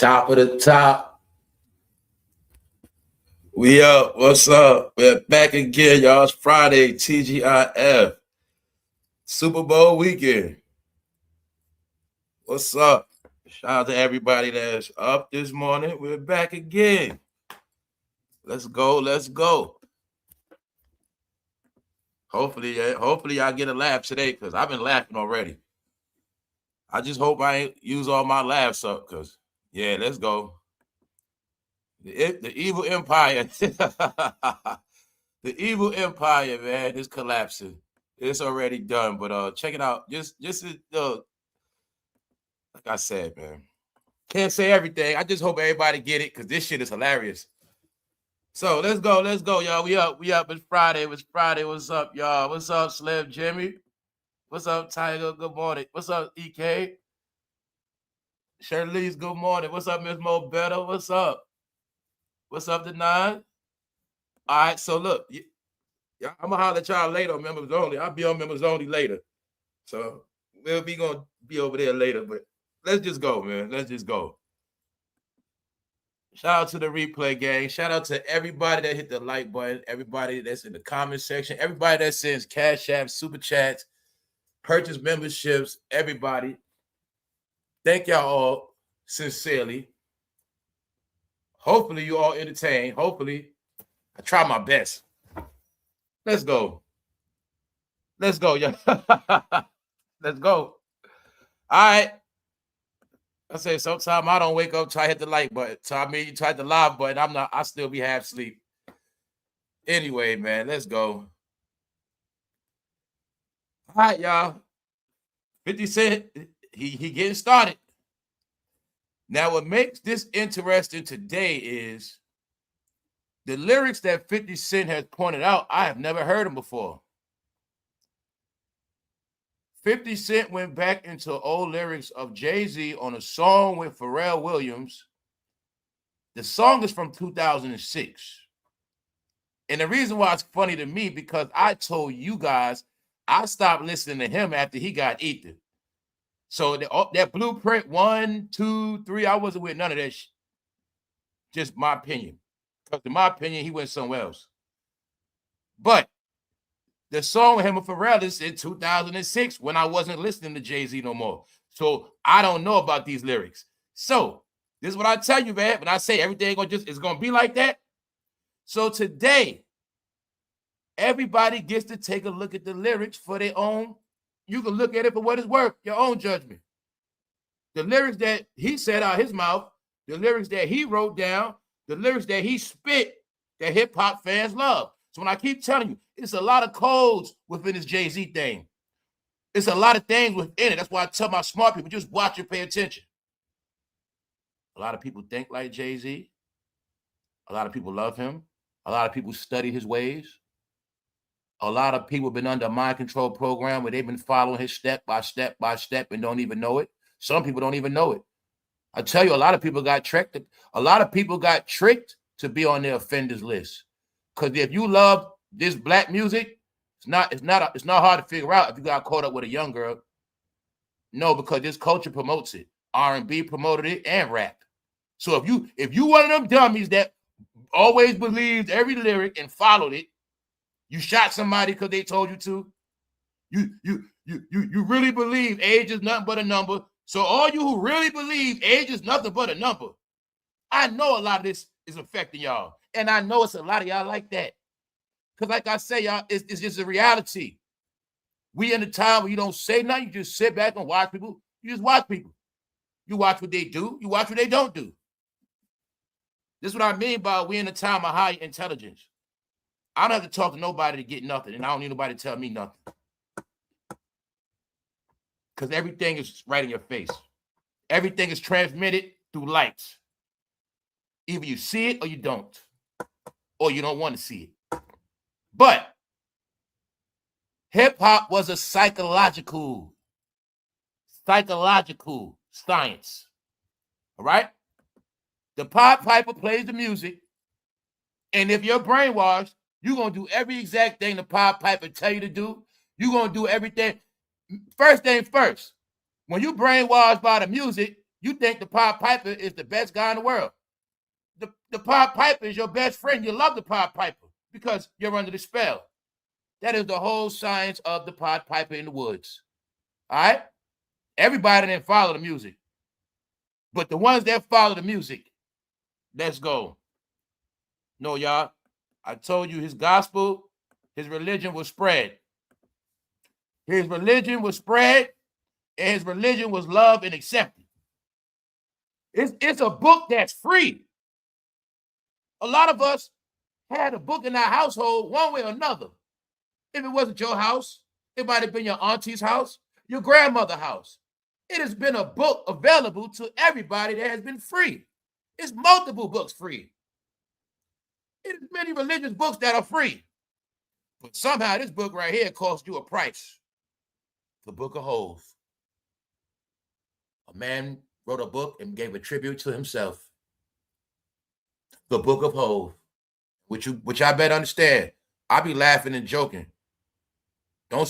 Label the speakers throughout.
Speaker 1: Top of the top. We up. What's up? We're back again, y'all. It's Friday, TGIF. Super Bowl weekend. What's up? Shout out to everybody that's up this morning. We're back again. Let's go. Let's go. Hopefully y'all get a laugh today because I've been laughing already. I just hope I ain't use all my laughs up because, yeah, let's go. The evil empire. The evil empire, man, is collapsing. It's already done. But check it out. Just like I said, man. Can't say everything. I just hope everybody get it because this shit is hilarious. So let's go, y'all. We up. It's Friday. What's up, y'all? What's up, Slim Jimmy? What's up, Tiger? Good morning. What's up, EK? Shirley's good morning. What's up, Miss Mo Better? What's up? What's up, the nine? All right, so look, I'm gonna holler at y'all later on members only. I'll be on members only later. So we'll be gonna be over there later, but let's just go, man. Let's just go. Shout out to the replay gang. Shout out to everybody that hit the like button, everybody that's in the comment section, everybody that sends cash apps, super chats, purchase memberships, everybody. Thank y'all all sincerely. Hopefully you all entertained. Hopefully I try my best. Let's go. Let's go, y'all. Let's go. All right. I say sometimes I don't wake up, try to hit the like button. So I mean, you tried the live button. I still be half asleep. Anyway, man, let's go. All right, y'all. 50 Cent, he getting started. Now, what makes this interesting today is the lyrics that 50 Cent has pointed out, I have never heard them before. 50 Cent went back into old lyrics of Jay-Z on a song with Pharrell Williams. The song is from 2006. And the reason why it's funny to me, because I told you guys I stopped listening to him after he got Ether. So that Blueprint 1, 2, 3, I wasn't with none of that shit. Just my opinion. Because in my opinion, he went somewhere else. But the song with him and Pharrell is in 2006 when I wasn't listening to Jay-Z no more. So I don't know about these lyrics. So this is what I tell you, man. When I say everything is gonna be like that. So today, everybody gets to take a look at the lyrics for their own. You can look at it for what it's worth, your own judgment. The lyrics that he said out his mouth, the lyrics that he wrote down, the lyrics that he spit that hip-hop fans love. So when I keep telling you, it's a lot of codes within this Jay-Z thing. It's a lot of things within it. That's why I tell my smart people, just watch and pay attention. A lot of people think like Jay-Z. A lot of people love him. A lot of people study his ways. A lot of people have been under a mind control program where they've been following his step by step and don't even know it. Some people don't even know it. I tell you, a lot of people got tricked. A lot of people got tricked to be on their offenders list. Because if you love this black music, it's not hard to figure out if you got caught up with a young girl. No, because this culture promotes it. R&B promoted it and rap. So if you one of them dummies that always believed every lyric and followed it, you shot somebody because they told you to. You really believe age is nothing but a number. So all you who really believe age is nothing but a number, I know a lot of this is affecting y'all. And I know it's a lot of y'all like that. Because like I say, y'all, it's just a reality. We in a time where you don't say nothing. You just sit back and watch people. You just watch people. You watch what they do. You watch what they don't do. This is what I mean by we in a time of high intelligence. I don't have to talk to nobody to get nothing, and I don't need nobody to tell me nothing. Because everything is right in your face. Everything is transmitted through lights. Either you see it or you don't. Or you don't want to see it. But hip-hop was a psychological science. All right? The Pied Piper plays the music, and if you're brainwashed, you're going to do every exact thing the Pied Piper tell you to do. You're going to do everything. First thing first, when you brainwashed by the music, You think the Pied Piper is the best guy in the world. The Pied Piper is your best friend. You love the Pied Piper because you're under the spell. That is the whole science of the Pied Piper in the woods. All right? Everybody didn't follow the music. But the ones that follow the music, let's go. No, y'all. I told you his gospel, his religion was spread. His religion was spread, and his religion was loved and accepted. It's a book that's free. A lot of us had a book in our household one way or another. If it wasn't your house, it might have been your auntie's house, your grandmother's house. It has been a book available to everybody that has been free. It's multiple books free. There's many religious books that are free. But somehow this book right here cost you a price. The Book of Hov. A man wrote a book and gave a tribute to himself. The Book of Hov. Which I better understand. I be laughing and joking. I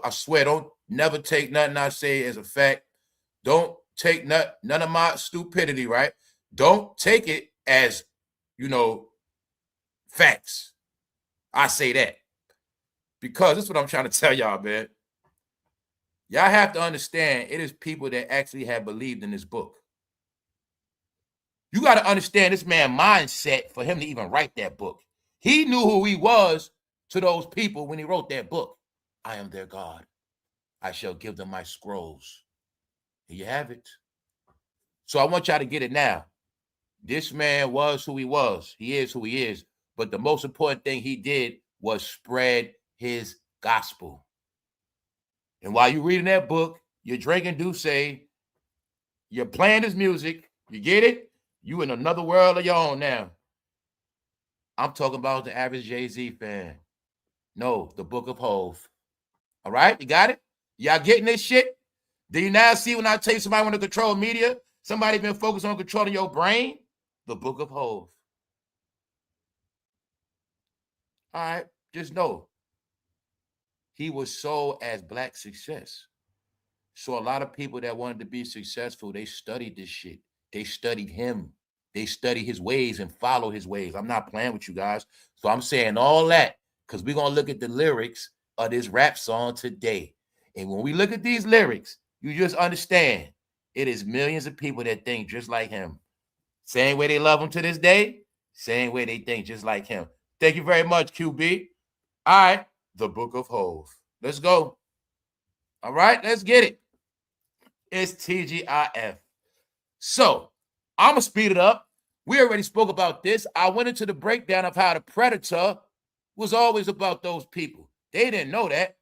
Speaker 1: swear, don't never take nothing I say as a fact. Don't take none of my stupidity, right? Don't take it as, facts. I say that. Because this is what I'm trying to tell y'all, man. Y'all have to understand it is people that actually have believed in this book. You got to understand this man's mindset for him to even write that book. He knew who he was to those people when he wrote that book. I am their God. I shall give them my scrolls. Here you have it. So I want y'all to get it now. This man was who he was. He is who he is. But the most important thing he did was spread his gospel. And while you're reading that book, you're drinking Douce, you're playing his music, you get it? You in another world of your own now. I'm talking about the average Jay-Z fan. No, the Book of Hov. All right? You got it? Y'all getting this shit? Do you now see when I tell you somebody want to control media? Somebody been focused on controlling your brain? The Book of Hov. All right? Just know. He was sold as Black success. So a lot of people that wanted to be successful, they studied this shit. They studied him. They study his ways and follow his ways. I'm not playing with you guys. So I'm saying all that because we're going to look at the lyrics of this rap song today. And when we look at these lyrics, you just understand it is millions of people that think just like him. Same way they love him to this day, same way they think just like him. Thank you very much, QB. All right, the Book of Hov. Let's go. All right, let's get it. It's TGIF. So I'm going to speed it up. We already spoke about this. I went into the breakdown of how the Predator was always about those people. They didn't know that.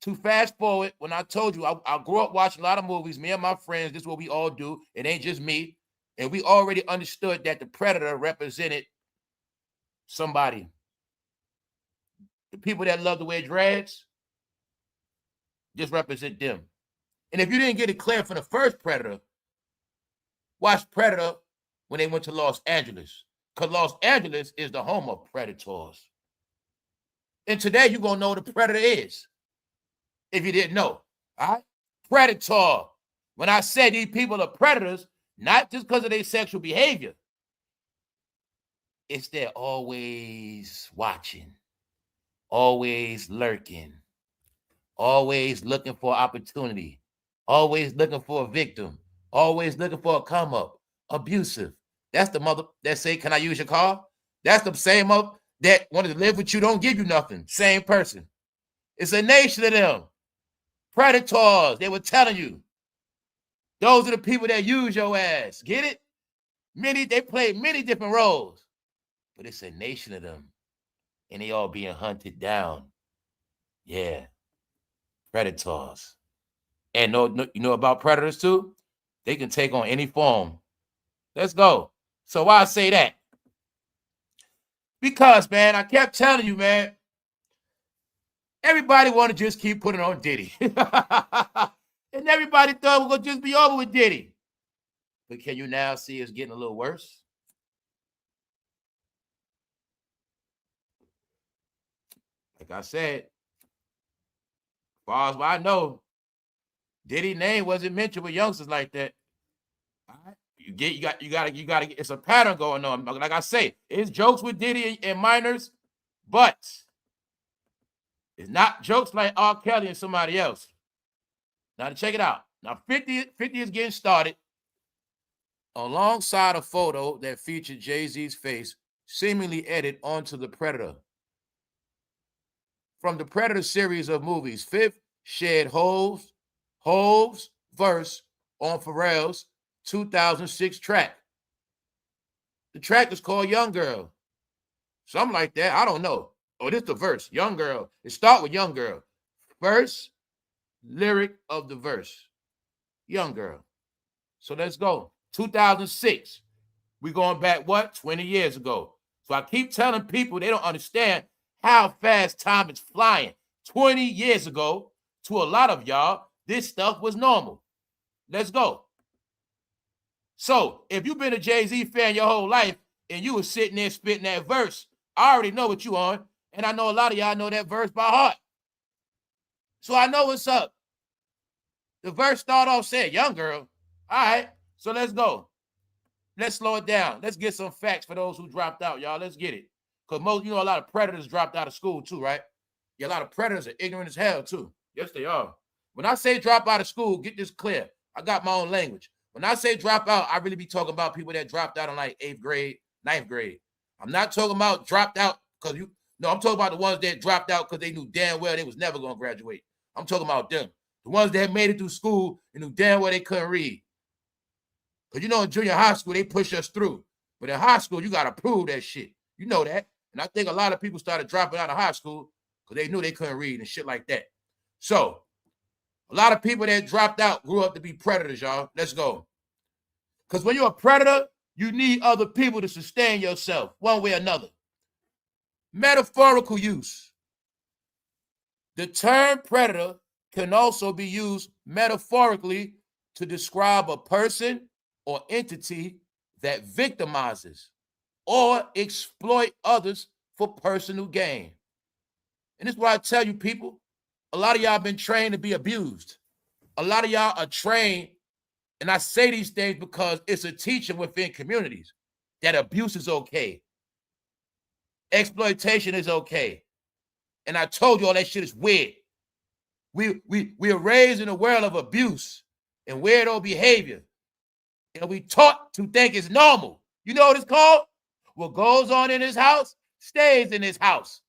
Speaker 1: To fast forward, when I told you, I grew up watching a lot of movies. Me and my friends, this is what we all do. It ain't just me. And we already understood that the Predator represented somebody. The people that love to wear dreads, just represent them. And if you didn't get it clear from the first Predator, watch Predator when they went to Los Angeles. Because Los Angeles is the home of predators. And today you're going to know what a predator is. If you didn't know. All right? Predator. When I say these people are predators, not just because of their sexual behavior. It's they're always watching. Always lurking. Always looking for opportunity. Always looking for a victim. Always looking for a come up. Abusive. That's the mother that say, can I use your car? That's the same mother that wanted to live with you, don't give you nothing. Same person. It's a nation of them. Predators. They were telling you. Those are the people that use your ass. Get it? They play many different roles. But it's a nation of them. And they all being hunted down. Yeah. Predators. And you know about predators too? They can take on any form. Let's go. So why I say that? Because, man, I kept telling you, man, everybody want to just keep putting on Diddy. And everybody thought we're going to just be over with Diddy. But can you now see it's getting a little worse? Like I said, as far as I know, Diddy name wasn't mentioned with youngsters like that. All right. You gotta get, it's a pattern going on. Like I say, it's jokes with Diddy and minors, but it's not jokes like R. Kelly and somebody else. Now to check it out. Now 50 is getting started alongside a photo that featured Jay-Z's face seemingly edited onto the Predator. From the Predator series of movies, Fifth shared Hov's verse on Pharrell's 2006 track. The track is called Young Girl. Something like that. I don't know. Oh, this is the verse. Young Girl. It start with Young Girl. Verse, lyric of the verse. Young Girl. So let's go. 2006. We're going back, what? 20 years ago. So I keep telling people they don't understand how fast time is flying. 20 years ago, to a lot of y'all, this stuff was normal. Let's go. So if you've been a Jay-Z fan your whole life and you were sitting there spitting that verse, I already know what you on. And I know a lot of y'all know that verse by heart. So I know what's up. The verse start off saying, Young Girl. All right, so let's go. Let's slow it down. Let's get some facts for those who dropped out, y'all. Let's get it. Because most, a lot of predators dropped out of school too, right? Yeah, a lot of predators are ignorant as hell too. Yes, they are. When I say drop out of school, get this clear. I got my own language. When I say drop out, I really be talking about people that dropped out in like 8th grade, 9th grade. I'm not talking about dropped out because I'm talking about the ones that dropped out because they knew damn well they was never going to graduate. I'm talking about them. The ones that made it through school and knew damn well they couldn't read. Because in junior high school, they push us through. But in high school, you got to prove that shit. You know that. And I think a lot of people started dropping out of high school because they knew they couldn't read and shit like that. So, a lot of people that dropped out grew up to be predators, y'all. Let's go. Because when you're a predator, you need other people to sustain yourself one way or another. Metaphorical use. The term predator can also be used metaphorically to describe a person or entity that victimizes or exploit others for personal gain. And this is why I tell you people, a lot of y'all been trained to be abused. A lot of y'all are trained, and I say these things because it's a teaching within communities that abuse is okay. Exploitation is okay. And I told you all that shit is weird. We are raised in a world of abuse and weirdo behavior. And we taught to think it's normal. You know what it's called? What goes on in this house stays in this house.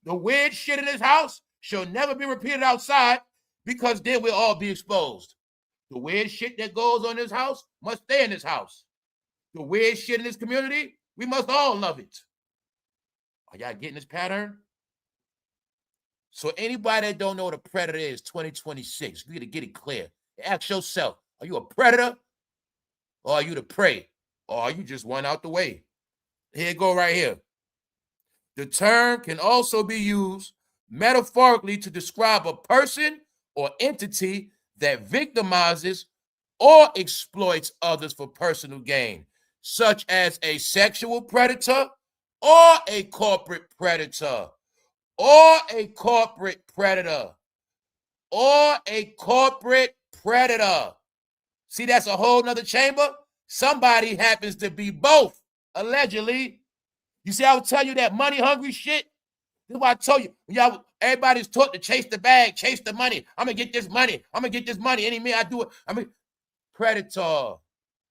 Speaker 1: The weird shit in this house shall never be repeated outside because then we'll all be exposed. The weird shit that goes on in this house must stay in this house. The weird shit in this community, we must all love it. Are y'all getting this pattern? So anybody that don't know what a predator is, 2026, you got to get it clear. Ask yourself, are you a predator or are you the prey? Or are you just one out the way? Here it go right here. The term can also be used metaphorically to describe a person or entity that victimizes or exploits others for personal gain, such as a sexual predator or a corporate predator, or a corporate predator, or a corporate predator. See, that's a whole nother chamber. Somebody happens to be both, allegedly. You see, I would tell you that money hungry shit. This is why I told you, everybody's taught to chase the bag, chase the money. I'm going to get this money. I'm going to get this money. Any minute I do it. Predator.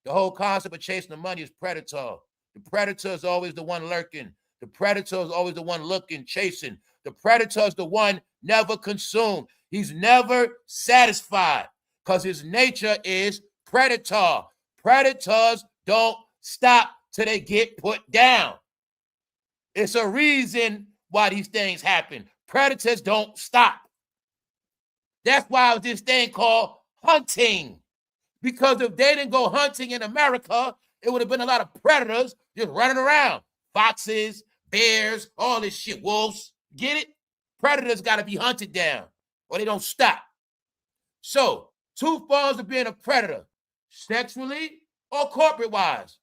Speaker 1: The whole concept of chasing the money is predator. The predator is always the one lurking. The predator is always the one looking, chasing. The predator is the one never consumed. He's never satisfied because his nature is predator. Predators don't stop till they get put down. It's a reason why these things happen. Predators don't stop. That's why this thing called hunting. Because if they didn't go hunting in America, it would have been a lot of predators just running around. Foxes, bears, all this shit, wolves. Get it? Predators got to be hunted down or they don't stop. So, 2 forms of being a predator, sexually or corporate-wise.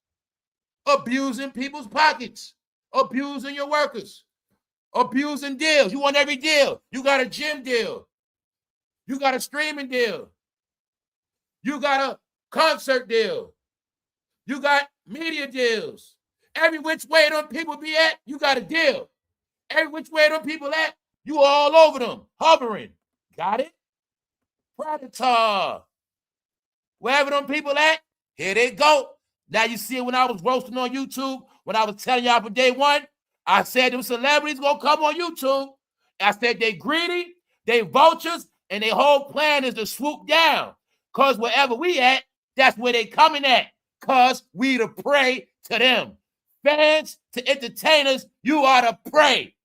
Speaker 1: Abusing people's pockets, abusing your workers, abusing deals. You want every deal. You got a gym deal. You got a streaming deal. You got a concert deal. You got media deals. Every which way them people be at, you got a deal. Every which way them people at, you all over them, hovering. Got it? Predator. Wherever them people at, here they go. Now you see it when I was roasting on YouTube, when I was telling y'all from day one, I said them celebrities gonna come on YouTube. I said they greedy, they vultures, and their whole plan is to swoop down. Because wherever we at, that's where they coming at. Because we the prey to them. Fans to entertainers, you are the prey.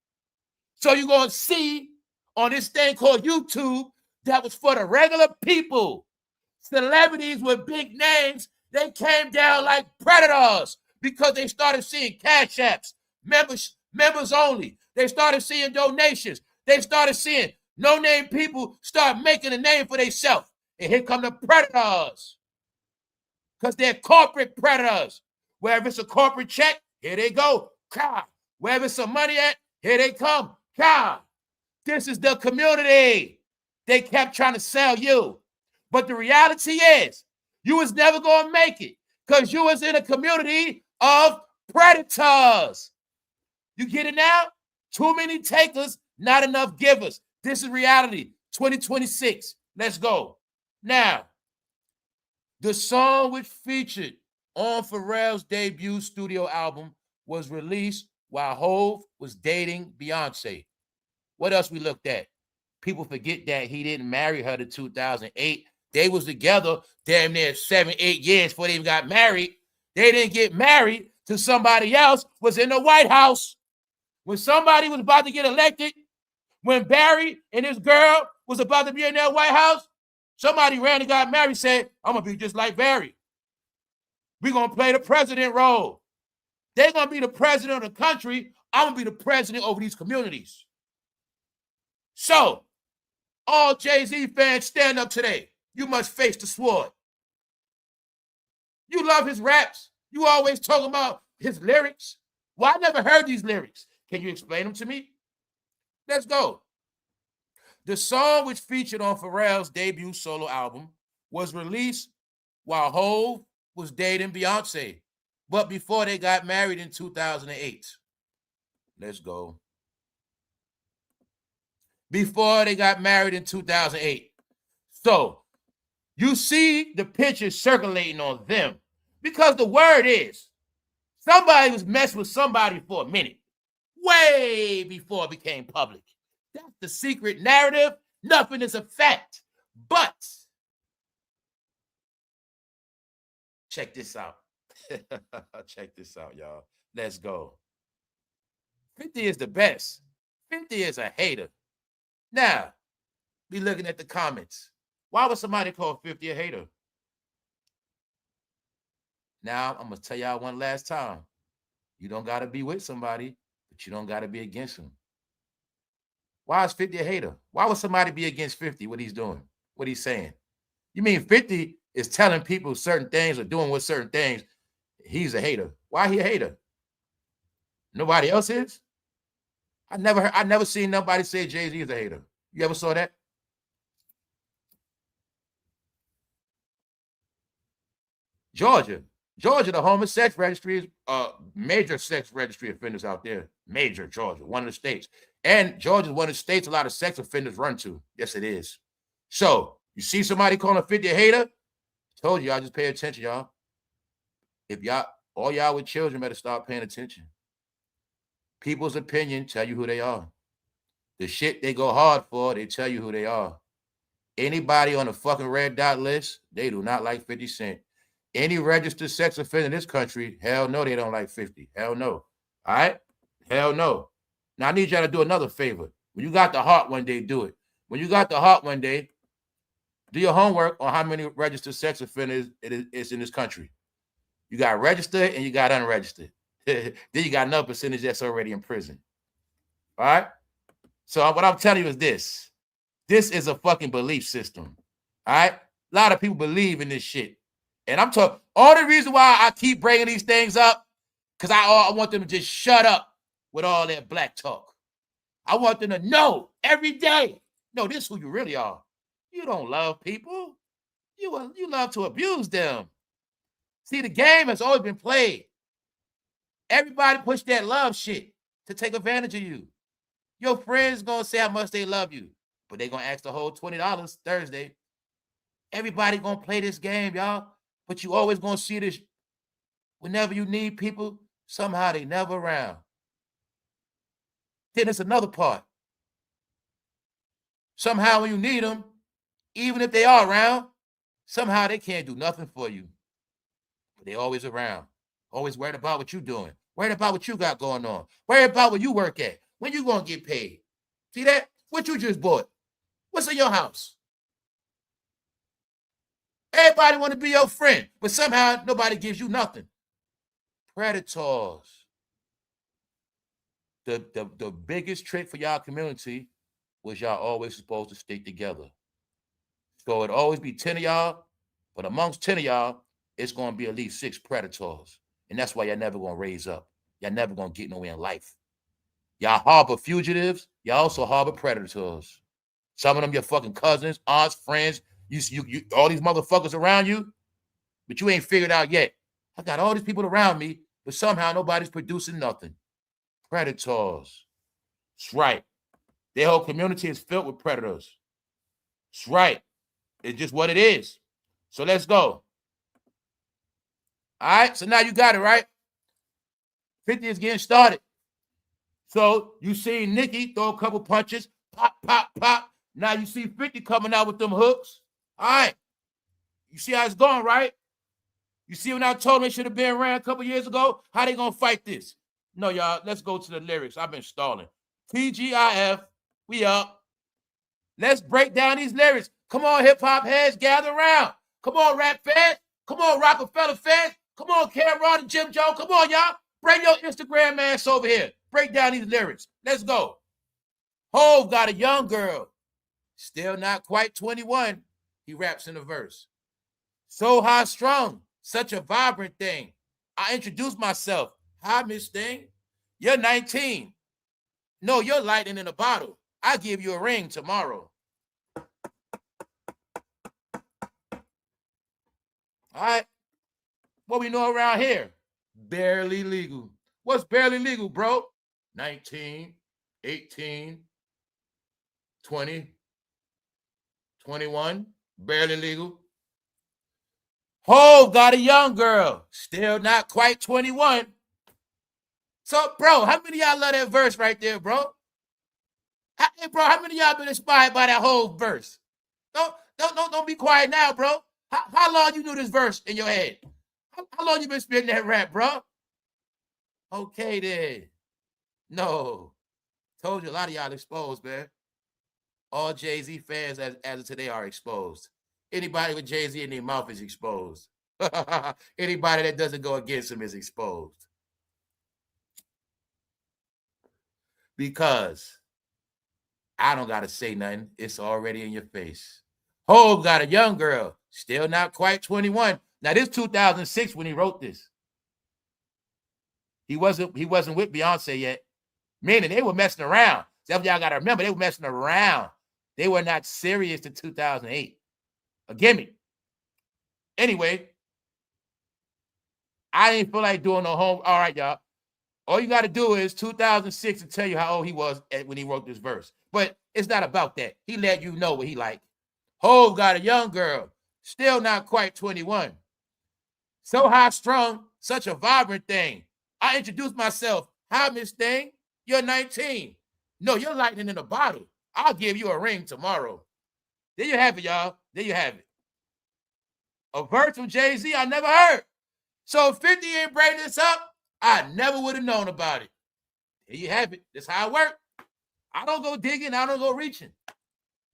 Speaker 1: So you're going to see on this thing called YouTube that was for the regular people. Celebrities with big names, they came down like predators because they started seeing cash apps, members only. They started seeing donations. They started seeing no-name people start making a name for themselves. And here come the predators. Because they're corporate predators. Wherever it's a corporate check, here they go. Ka. Wherever it's some money at, here they come. Ka. This is the community. They kept trying to sell you. But the reality is, you was never going to make it because you was in a community of predators. You get it now? Too many takers, not enough givers. This is reality. 2026. Let's go. Now, the song which featured on Pharrell's debut studio album was released while Hov was dating Beyonce. What else we looked at? People forget that he didn't marry her to 2008. They was together damn near 7-8 years before they even got married. They didn't get married till somebody else was in the White House. When somebody was about to get elected, when Barry and his girl was about to be in that White House, somebody ran and got married, said, I'm going to be just like Barry. We're going to play the president role. They're going to be the president of the country. I'm going to be the president over these communities. So, all Jay-Z fans, stand up today. You must face the sword. You love his raps. You always talking about his lyrics. Well, I never heard these lyrics. Can you explain them to me? Let's go. The song which featured on Pharrell's debut solo album was released while Hov was dating Beyonce, but before they got married in 2008. Let's go. Before they got married in 2008. So, you see the pictures circulating on them because the word is somebody was messing with somebody for a minute, way before it became public. That's the secret narrative. Nothing is a fact. But check this out. Check this out, y'all. Let's go. 50 is the best. 50 is a hater. Now, be looking at the comments. Why would somebody call 50 a hater? Now, I'm going to tell y'all one last time. You don't got to be with somebody, but you don't got to be against them. Why is 50 a hater? Why would somebody be against 50, what he's doing, what he's saying? You mean 50 is telling people certain things or doing with certain things, he's a hater. Why he a hater? Nobody else is? I never seen nobody say Jay-Z is a hater. You ever saw that? Georgia, the home of sex registries, major sex registry offenders out there. Major Georgia, one of the states. And Georgia is one of the states a lot of sex offenders run to. Yes, it is. So, you see somebody calling 50 a hater? Told you, y'all just pay attention, y'all. If all y'all with children better start paying attention. People's opinion tell you who they are. The shit they go hard for, they tell you who they are. Anybody on the fucking red dot list, they do not like 50 Cent. Any registered sex offender in this country, hell no, they don't like 50. Hell no. All right? Hell no. Now, I need y'all to do another favor. When you got the heart one day, do it. When you got the heart one day, do your homework on how many registered sex offenders it is in this country. You got registered and you got unregistered. Then you got another percentage that's already in prison. All right? So what I'm telling you is this. This is a fucking belief system. All right? A lot of people believe in this shit. And I'm talking, all the reason why I keep bringing these things up, because I want them to just shut up with all that black talk. I want them to know every day, no, this is who you really are. You don't love people. You love to abuse them. See, the game has always been played. Everybody push that love shit to take advantage of you. Your friends gonna say how much they love you, but they gonna ask the whole $20 Thursday. Everybody gonna play this game, y'all. But you always gonna see this. Whenever you need people, somehow they never around. Then it's another part. Somehow when you need them, even if they are around, somehow they can't do nothing for you. But they always around. Always worried about what you doing. Worried about what you got going on. Worried about where you work at. When you gonna get paid. See that? What you just bought? What's in your house? Everybody want to be your friend, but somehow nobody gives you nothing. Predators. The biggest trick for y'all community was y'all always supposed to stick together. So it'd always be 10 of y'all, but amongst 10 of y'all, it's going to be at least 6 predators. And that's why y'all never going to raise up. Y'all never going to get nowhere in life. Y'all harbor fugitives. Y'all also harbor predators. Some of them your fucking cousins, aunts, friends. You all these motherfuckers around you, but you ain't figured out yet. I got all these people around me, but somehow nobody's producing nothing. Predators. That's right. Their whole community is filled with predators. That's right. It's just what it is. So let's go. All right. So now you got it, right? 50 is getting started. So you see Nicki throw a couple punches. Pop, pop, pop. Now you see 50 coming out with them hooks. All right. You see how it's going, right? You see when I told them they should have been around a couple years ago? How they going to fight this? No, y'all. Let's go to the lyrics. I've been stalling. TGIF. We up. Let's break down these lyrics. Come on, hip-hop heads, gather around. Come on, rap fans. Come on, Rockefeller fans. Come on, Cameron and Jim Jones. Come on, y'all. Bring your Instagram ass over here. Break down these lyrics. Let's go. Hov got a young girl. Still not quite 21. He raps in a verse. So high strung. Such a vibrant thing. I introduced myself. Hi, Miss Thing. You're 19. No, you're lightning in a bottle. I'll give you a ring tomorrow. All right. What we know around here? Barely legal. What's barely legal, bro? 19, 18, 20, 21. Barely legal. Hov got a young girl. Still not quite 21. So, bro, how many of y'all love that verse right there, bro? Hey, bro, how many of y'all been inspired by that whole verse? Don't be quiet now, bro. How long you knew this verse in your head? How long you been spitting that rap, bro? Okay, then. No. Told you a lot of y'all exposed, man. All Jay-Z fans as of today are exposed. Anybody with Jay-Z in their mouth is exposed. Anybody that doesn't go against him is exposed. Because I don't got to say nothing. It's already in your face. Hov got a young girl. Still not quite 21. Now, this 2006 when he wrote this. He wasn't with Beyonce yet. Meaning they were messing around. That's what y'all got to remember. They were messing around. They were not serious to 2008. A gimmick. Anyway, I didn't feel like doing no home. All right, y'all. All you got to do is 2006 to tell you how old he was when he wrote this verse. But it's not about that. He let you know what he like. Hov got a young girl. Still not quite 21. So high strung. Such a vibrant thing. I introduced myself. Hi, Miss Thing. You're 19. No, you're lightning in a bottle. I'll give you a ring tomorrow. There you have it, y'all. There you have it. A verse from Jay-Z I never heard. So if 50 ain't bringing this up, I never would have known about it. There you have it. That's how it works. I don't go digging. I don't go reaching.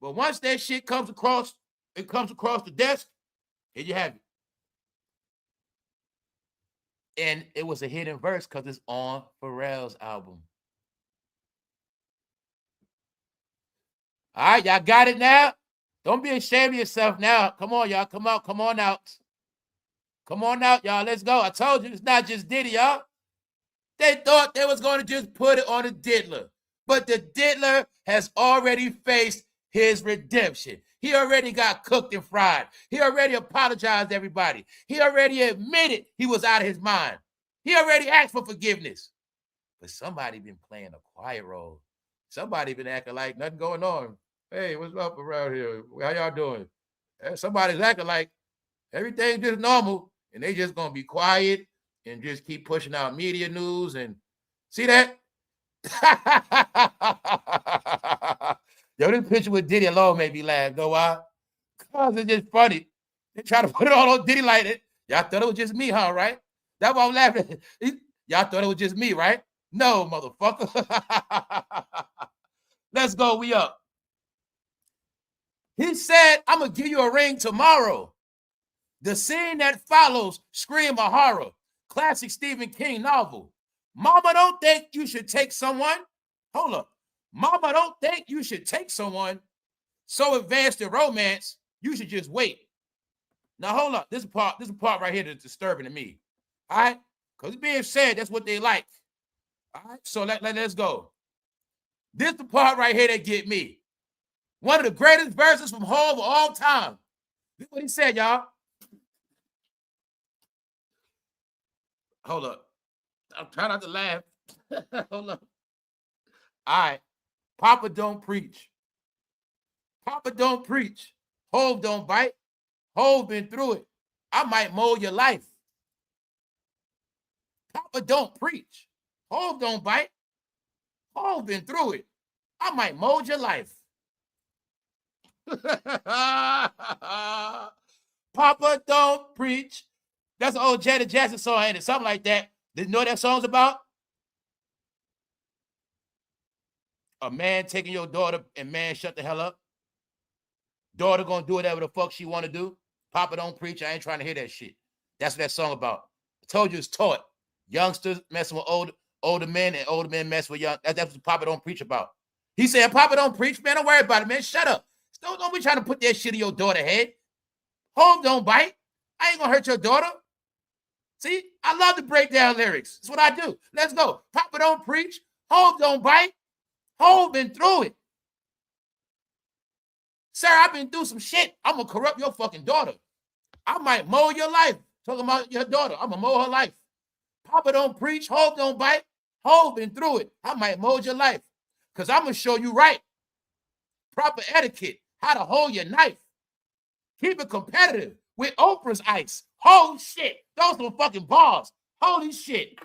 Speaker 1: But once that shit comes across the desk, here you have it. And it was a hidden verse because it's on Pharrell's album. All right, y'all got it now? Don't be ashamed of yourself now. Come on, y'all. Come out. Come on out. Come on out, y'all. Let's go. I told you it's not just Diddy, y'all. They thought they was going to just put it on the diddler. But the diddler has already faced his redemption. He already got cooked and fried. He already apologized to everybody. He already admitted he was out of his mind. He already asked for forgiveness. But somebody been playing a quiet role. Somebody been acting like nothing going on. Hey, what's up around here? How y'all doing? Somebody's acting like everything's just normal, and they just gonna be quiet and just keep pushing out media news. And see that? Yo, this picture with Diddy alone made me laugh. Know why? Because it's just funny. They try to put it all on Diddy like it. Y'all thought it was just me, huh? Right? That's why I'm laughing. Y'all thought it was just me, right? No, motherfucker. Let's go. We up. He said, I'm going to give you a ring tomorrow. The scene that follows scream of horror. Classic Stephen King novel. Mama don't think you should take someone. Hold up. Mama don't think you should take someone so advanced in romance, you should just wait. Now, hold up. This part right here that's disturbing to me. All right? Because it's being said, that's what they like. All right? So let's go. This the part right here that get me. One of the greatest verses from Hov of all time. This is what he said, y'all. Hold up. I'm trying not to laugh. Hold up. All right. Papa don't preach. Papa don't preach. Hov don't bite. Hov been through it. I might mold your life. Papa don't preach. Hov don't bite. Hov been through it. I might mold your life. Papa don't preach. That's an old Janet Jackson song, ain't it? Something like that. Did you know what that song's about? A man taking your daughter and man, shut the hell up. Daughter gonna do whatever the fuck she wanna do. Papa don't preach. I ain't trying to hear that shit. That's what that song about. I told you it's taught. Youngsters messing with older men and older men mess with young. That's what Papa don't preach about. He said, Papa don't preach, man. Don't worry about it, man. Shut up. Don't be trying to put that shit in your daughter's head. Hov don't bite. I ain't gonna hurt your daughter. See, I love to break down lyrics. That's what I do. Let's go. Papa don't preach. Hov don't bite. Hov been through it. Sir, I've been through some shit. I'm gonna corrupt your fucking daughter. I might mold your life. Talking about your daughter. I'm gonna mold her life. Papa don't preach. Hov don't bite. Hov been through it. I might mold your life. Because I'm gonna show you right. Proper etiquette. How to hold your knife. Keep it competitive with Oprah's ice. Holy shit. Those are fucking bars. Holy shit.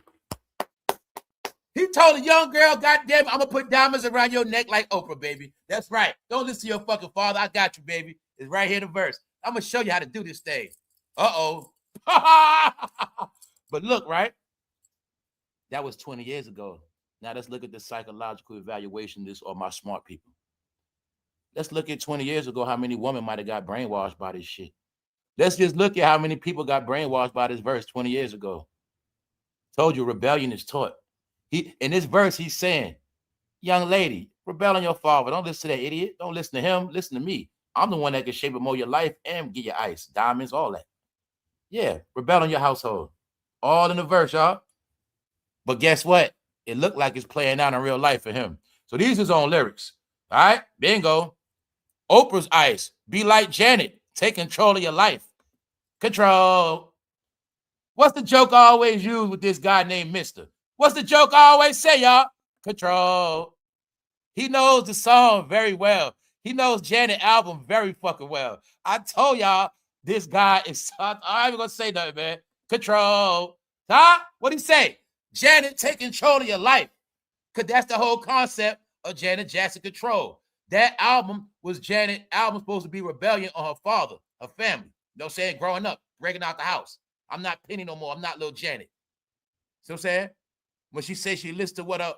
Speaker 1: He told a young girl, goddamn, I'm going to put diamonds around your neck like Oprah, baby. That's right. Don't listen to your fucking father. I got you, baby. It's right here in the verse. I'm going to show you how to do this thing. Uh-oh. But look, right? That was 20 years ago. Now let's look at the psychological evaluation of this or my smart people. Let's look at 20 years ago how many women might have got brainwashed by this shit. Let's just look at how many people got brainwashed by this verse 20 years ago. Told you rebellion is taught. In this verse, he's saying, young lady, rebel on your father. Don't listen to that idiot. Don't listen to him. Listen to me. I'm the one that can shape and mold your life and get your ice, diamonds, all that. Yeah, rebel on your household. All in the verse, y'all. But guess what? It looked like it's playing out in real life for him. So these are his own lyrics. All right, bingo. Oprah's ice. Be like Janet. Take control of your life. Control. What's the joke I always use with this guy named Mister? What's the joke I always say, y'all? Control. He knows the song very well. He knows Janet album very fucking well. I told y'all this guy is, I'm not even going to say nothing, man. Control. Huh? What'd he say? Janet, take control of your life. Because that's the whole concept of Janet Jackson Control. That album was Janet album supposed to be rebellion on her father, her family. You know what I'm saying? Growing up, breaking out the house. I'm not Penny no more. I'm not little Janet. See what I'm saying? When she said she listened to what her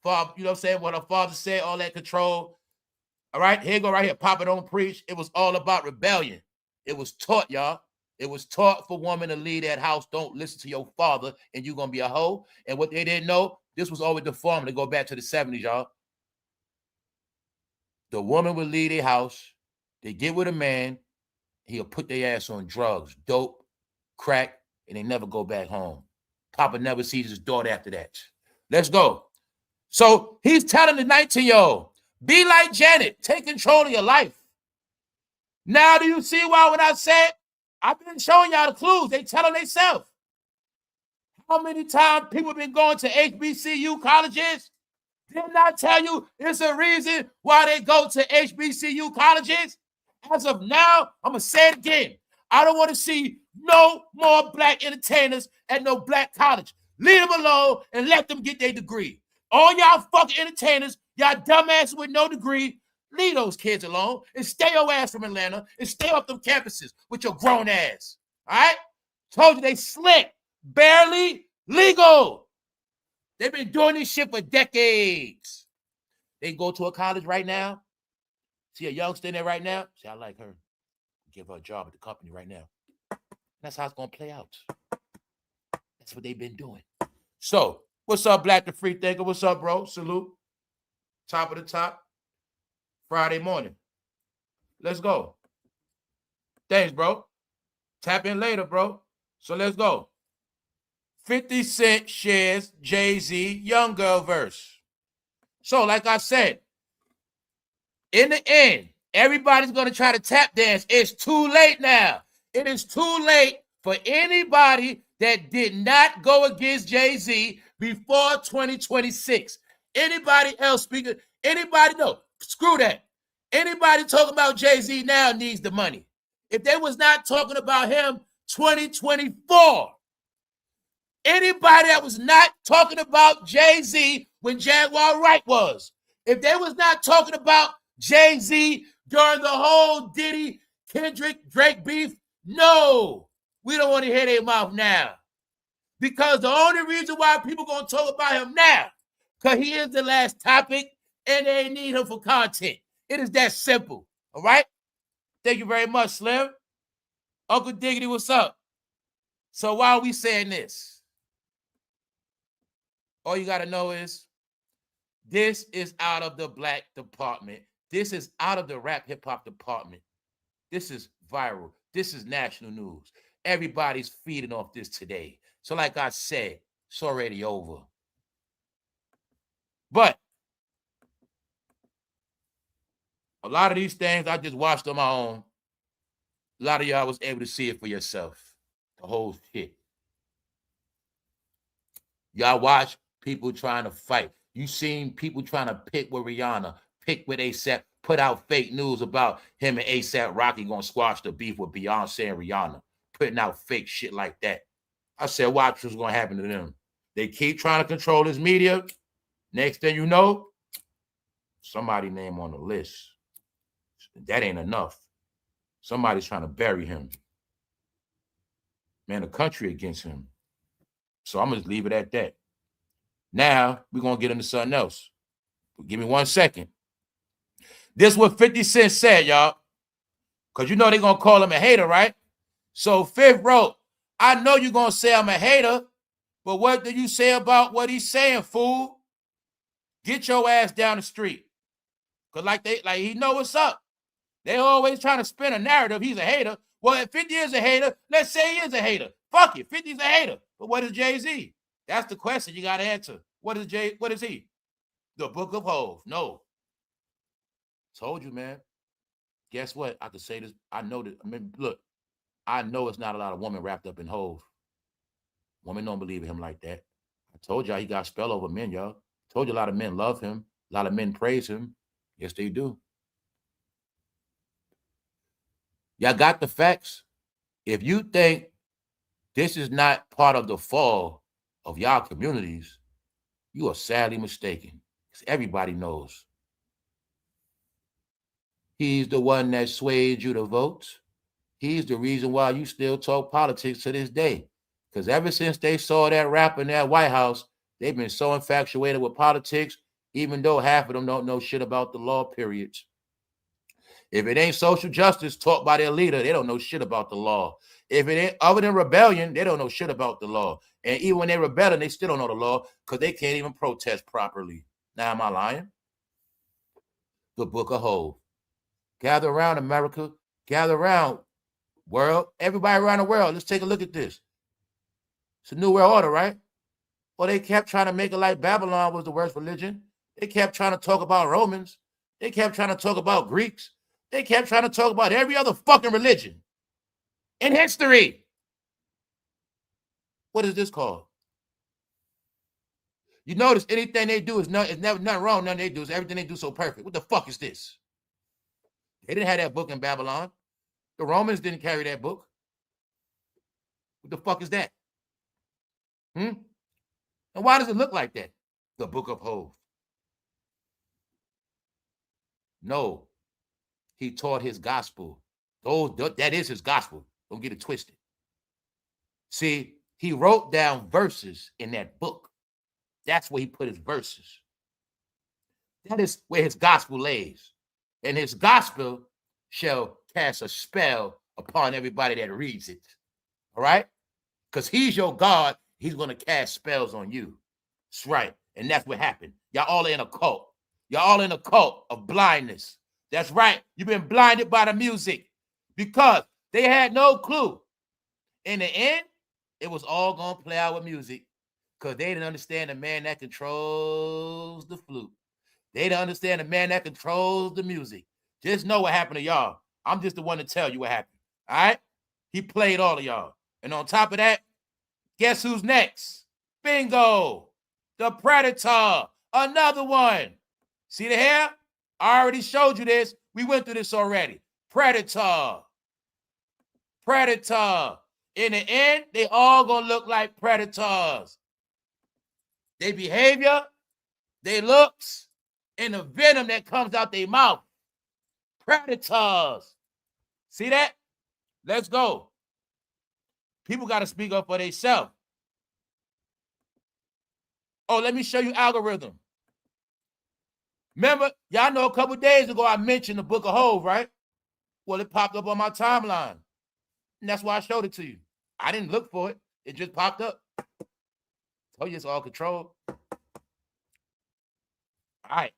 Speaker 1: father, you know what I'm saying? What her father said, all that control. All right, here you go right here. Papa don't preach. It was all about rebellion. It was taught, y'all. It was taught for women to leave that house. Don't listen to your father and you're going to be a hoe. And what they didn't know, this was always the formula to go back to the 70s, y'all. The woman would leave their house. They get with a man. He'll put their ass on drugs, dope, crack, and they never go back home. Papa never sees his daughter after that. Let's go. So he's telling the 19-year-old, be like Janet. Take control of your life. Now do you see why when I said, I've been showing y'all the clues, they telling themselves. How many times people been going to HBCU colleges? Didn't I tell you it's a reason why they go to HBCU colleges? As of now, I'm going to say it again. I don't want to see no more black entertainers at no black college. Leave them alone and let them get their degree. All y'all fucking entertainers, y'all dumbasses with no degree, leave those kids alone and stay your ass from Atlanta and stay off them campuses with your grown ass. All right? Told you they slick. Barely legal. They've been doing this shit for decades. They go to a college right now. See a youngster in there right now. See, I like her. Give her a job at the company right now. That's how it's going to play out. That's what they've been doing. So, what's up, Black the Free Thinker? What's up, bro? Salute. Top of the top. Friday morning. Let's go. Thanks, bro. Tap in later, bro. So let's go. 50 Cent shares Jay-Z Young Girl verse. So, like I said, in the end, everybody's going to try to tap dance. It's too late now. It is too late for anybody that did not go against Jay-Z before 2026. Anybody else speaking? Anybody? No, screw that. Anybody talking about Jay-Z now needs the money. If they was not talking about him 2024, anybody that was not talking about Jay-Z when Jaguar Wright was, if they was not talking about Jay-Z during the whole Diddy, Kendrick, Drake beef, no, we don't want to hear their mouth now. Because the only reason why people going to talk about him now, because he is the last topic and they need him for content. It is that simple, all right? Thank you very much, Slim. Uncle Diggity, what's up? So why are we saying this? All you got to know is this is out of the black department. This is out of the rap hip-hop department. This is viral. This is national news. Everybody's feeding off this today. So like I said, it's already over. But a lot of these things I just watched on my own. A lot of y'all was able to see it for yourself. The whole shit. Y'all watch people trying to fight. You seen people trying to pick with Rihanna, pick with ASAP, put out fake news about him and ASAP gonna squash the beef with Beyonce and Rihanna, putting out fake shit like that. I said, watch what's gonna happen to them. They keep trying to control his media. Next thing you know, somebody name on the list. That ain't enough. Somebody's trying to bury him. Man, the country against him. So I'm going to leave it at that. Now, we're going to get into something else. Give me 1 second. This is what 50 Cent said, y'all. Because you know they're going to call him a hater, right? So Fifth wrote, I know you're going to say I'm a hater, but what do you say about what he's saying, fool? Get your ass down the street. Because like he know what's up. They always trying to spin a narrative. He's a hater. Well, if 50 is a hater, let's say he is a hater. Fuck it. 50's a hater. But what is Jay-Z? That's the question you got to answer. What is he? The Book of Hov. No. Told you, man. Guess what? I could say this. I know that. I mean, look, I know it's not a lot of women wrapped up in Hov. Women don't believe in him like that. I told y'all he got spell over men, y'all. Told you a lot of men love him. A lot of men praise him. Yes, they do. Y'all got the facts? If you think this is not part of the fall of y'all communities, you are sadly mistaken. Because everybody knows. He's the one that swayed you to vote. He's the reason why you still talk politics to this day. Because ever since they saw that rap in that White House, they've been so infatuated with politics, even though half of them don't know shit about the law, period. If it ain't social justice taught by their leader, they don't know shit about the law. If it ain't other than rebellion, they don't know shit about the law. And even when they're rebelling, they still don't know the law because they can't even protest properly. Now, am I lying? The Book of Hov. Gather around, America. Gather around, world. Everybody around the world. Let's take a look at this. It's a new world order, right? Well, they kept trying to make it like Babylon was the worst religion. They kept trying to talk about Romans. They kept trying to talk about Greeks. They kept trying to talk about every other fucking religion in history. What is this called? You notice anything they do is never nothing wrong. Nothing they do is everything they do so perfect. What the fuck is this? They didn't have that book in Babylon. The Romans didn't carry that book. What the fuck is that? And why does it look like that? The Book of Hov. No, he taught his gospel. That is his gospel. Don't get it twisted. See, he wrote down verses in that book. That's where he put his verses. That is where his gospel lays. And his gospel shall cast a spell upon everybody that reads it. All right? Because he's your God. He's going to cast spells on you. That's right. And that's what happened. Y'all all in a cult. Y'all all in a cult of blindness. That's right. You've been blinded by the music because they had no clue. In the end, it was all going to play out with music because they didn't understand the man that controls the flute. They didn't understand the man that controls the music. Just know what happened to y'all. I'm just the one to tell you what happened. All right? He played all of y'all. And on top of that, guess who's next? Bingo. The Predator. Another one. See the hair? I already showed you this. We went through this already. Predator. Predator. In the end, they all gonna look like predators. Their behavior, their looks, and the venom that comes out their mouth. Predators. See that? Let's go. People got to speak up for themselves. Oh, let me show you algorithm. Remember, y'all know a couple days ago I mentioned the Book of Hov, right? Well, it popped up on my timeline. And that's why I showed it to you. I didn't look for it. It just popped up. Told you it's all controlled. All right,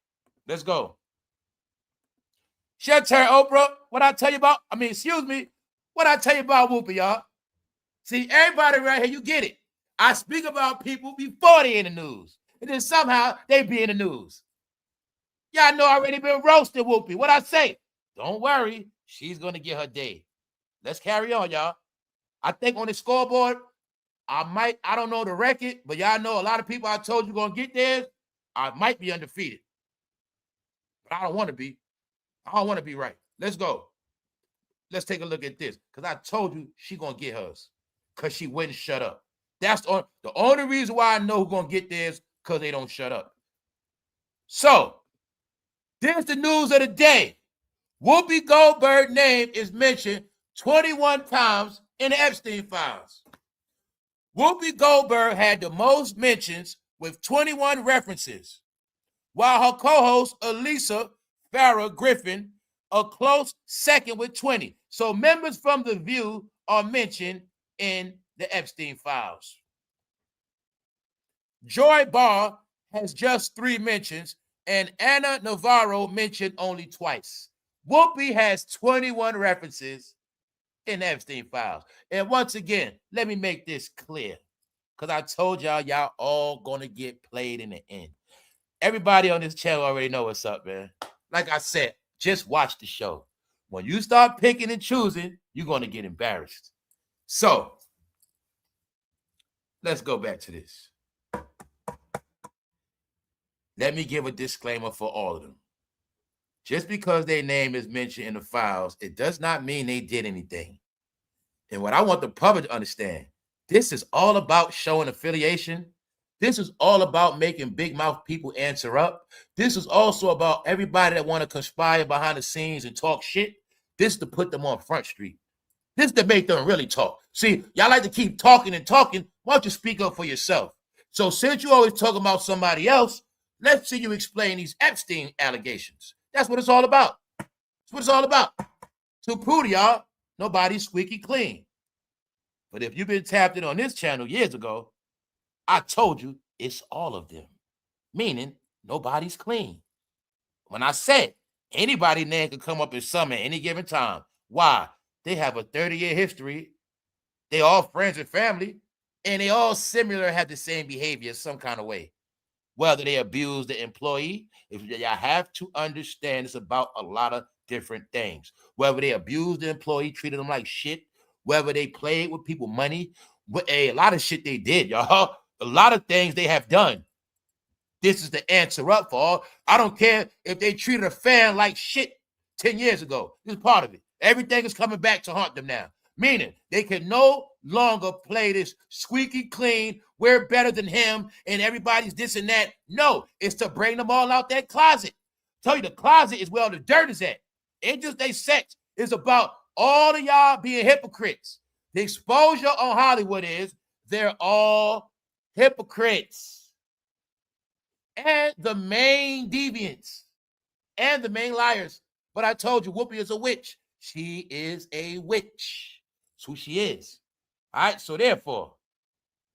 Speaker 1: let's go. Shut turn, Oprah. What I tell you about? What I tell you about WHOOPI, y'all? See, everybody right here, you get it. I speak about people before they in the news. And then somehow they be in the news. Y'all know I already been roasted, WHOOPI. What I say? Don't worry. She's going to get her day. Let's carry on, y'all. I think on the scoreboard, I don't know the record, but y'all know a lot of people I told you going to get theirs. I might be undefeated. But I don't want to be. I don't want to be right. Let's go. Let's take a look at this. Because I told you she going to get hers. Because she wouldn't shut up. That's the only reason why I know who's going to get theirs, because they don't shut up. So, there's the news of the day. Whoopi Goldberg's name is mentioned 21 times in the Epstein files. Whoopi Goldberg had the most mentions with 21 references, while her co-host Elisa Farrah Griffin a close second with 20. So members from The View are mentioned in the Epstein files. Joy Barr has just 3 mentions, and Anna Navarro mentioned only twice. Whoopi has 21 references in Epstein files. And once again, let me make this clear, because I told y'all all gonna get played in the end. Everybody on this channel already know what's up, man. Like I said, just watch the show. When you start picking and choosing, you're gonna get embarrassed. So, let's go back to this. Let me give a disclaimer for all of them. Just because their name is mentioned in the files, it does not mean they did anything. And what I want the public to understand, this is all about showing affiliation. This is all about making big mouth people answer up. This is also about everybody that want to conspire behind the scenes and talk shit. This is to put them on Front Street. This is to make them really talk. See, y'all like to keep talking and talking. Why don't you speak up for yourself? So since you always talk about somebody else, let's see you explain these Epstein allegations. That's what it's all about. That's what it's all about. To prove to y'all, nobody's squeaky clean. But if you've been tapped in on this channel years ago, I told you it's all of them. Meaning nobody's clean. When I said anybody name could come up in some at any given time. Why? They have a 30-year history. They all friends and family. And they all similar have the same behavior some kind of way. Whether they abuse the employee, if y'all have to understand, it's about a lot of different things. Whether they abused the employee, treated them like shit, whether they played with people money, a lot of shit they did, y'all. A lot of things they have done. This is the answer up for all. I don't care if they treated a fan like shit 10 years ago. This is part of it. Everything is coming back to haunt them now. Meaning they can no longer play this squeaky clean, we're better than him, and everybody's this and that. No, it's to bring them all out that closet. Tell you the closet is where all the dirt is at. Ain't just they sex. It's about all of y'all being hypocrites. The exposure on Hollywood is they're all hypocrites. And the main deviants and the main liars. But I told you, Whoopi is a witch. She is a witch. That's who she is. All right, so therefore,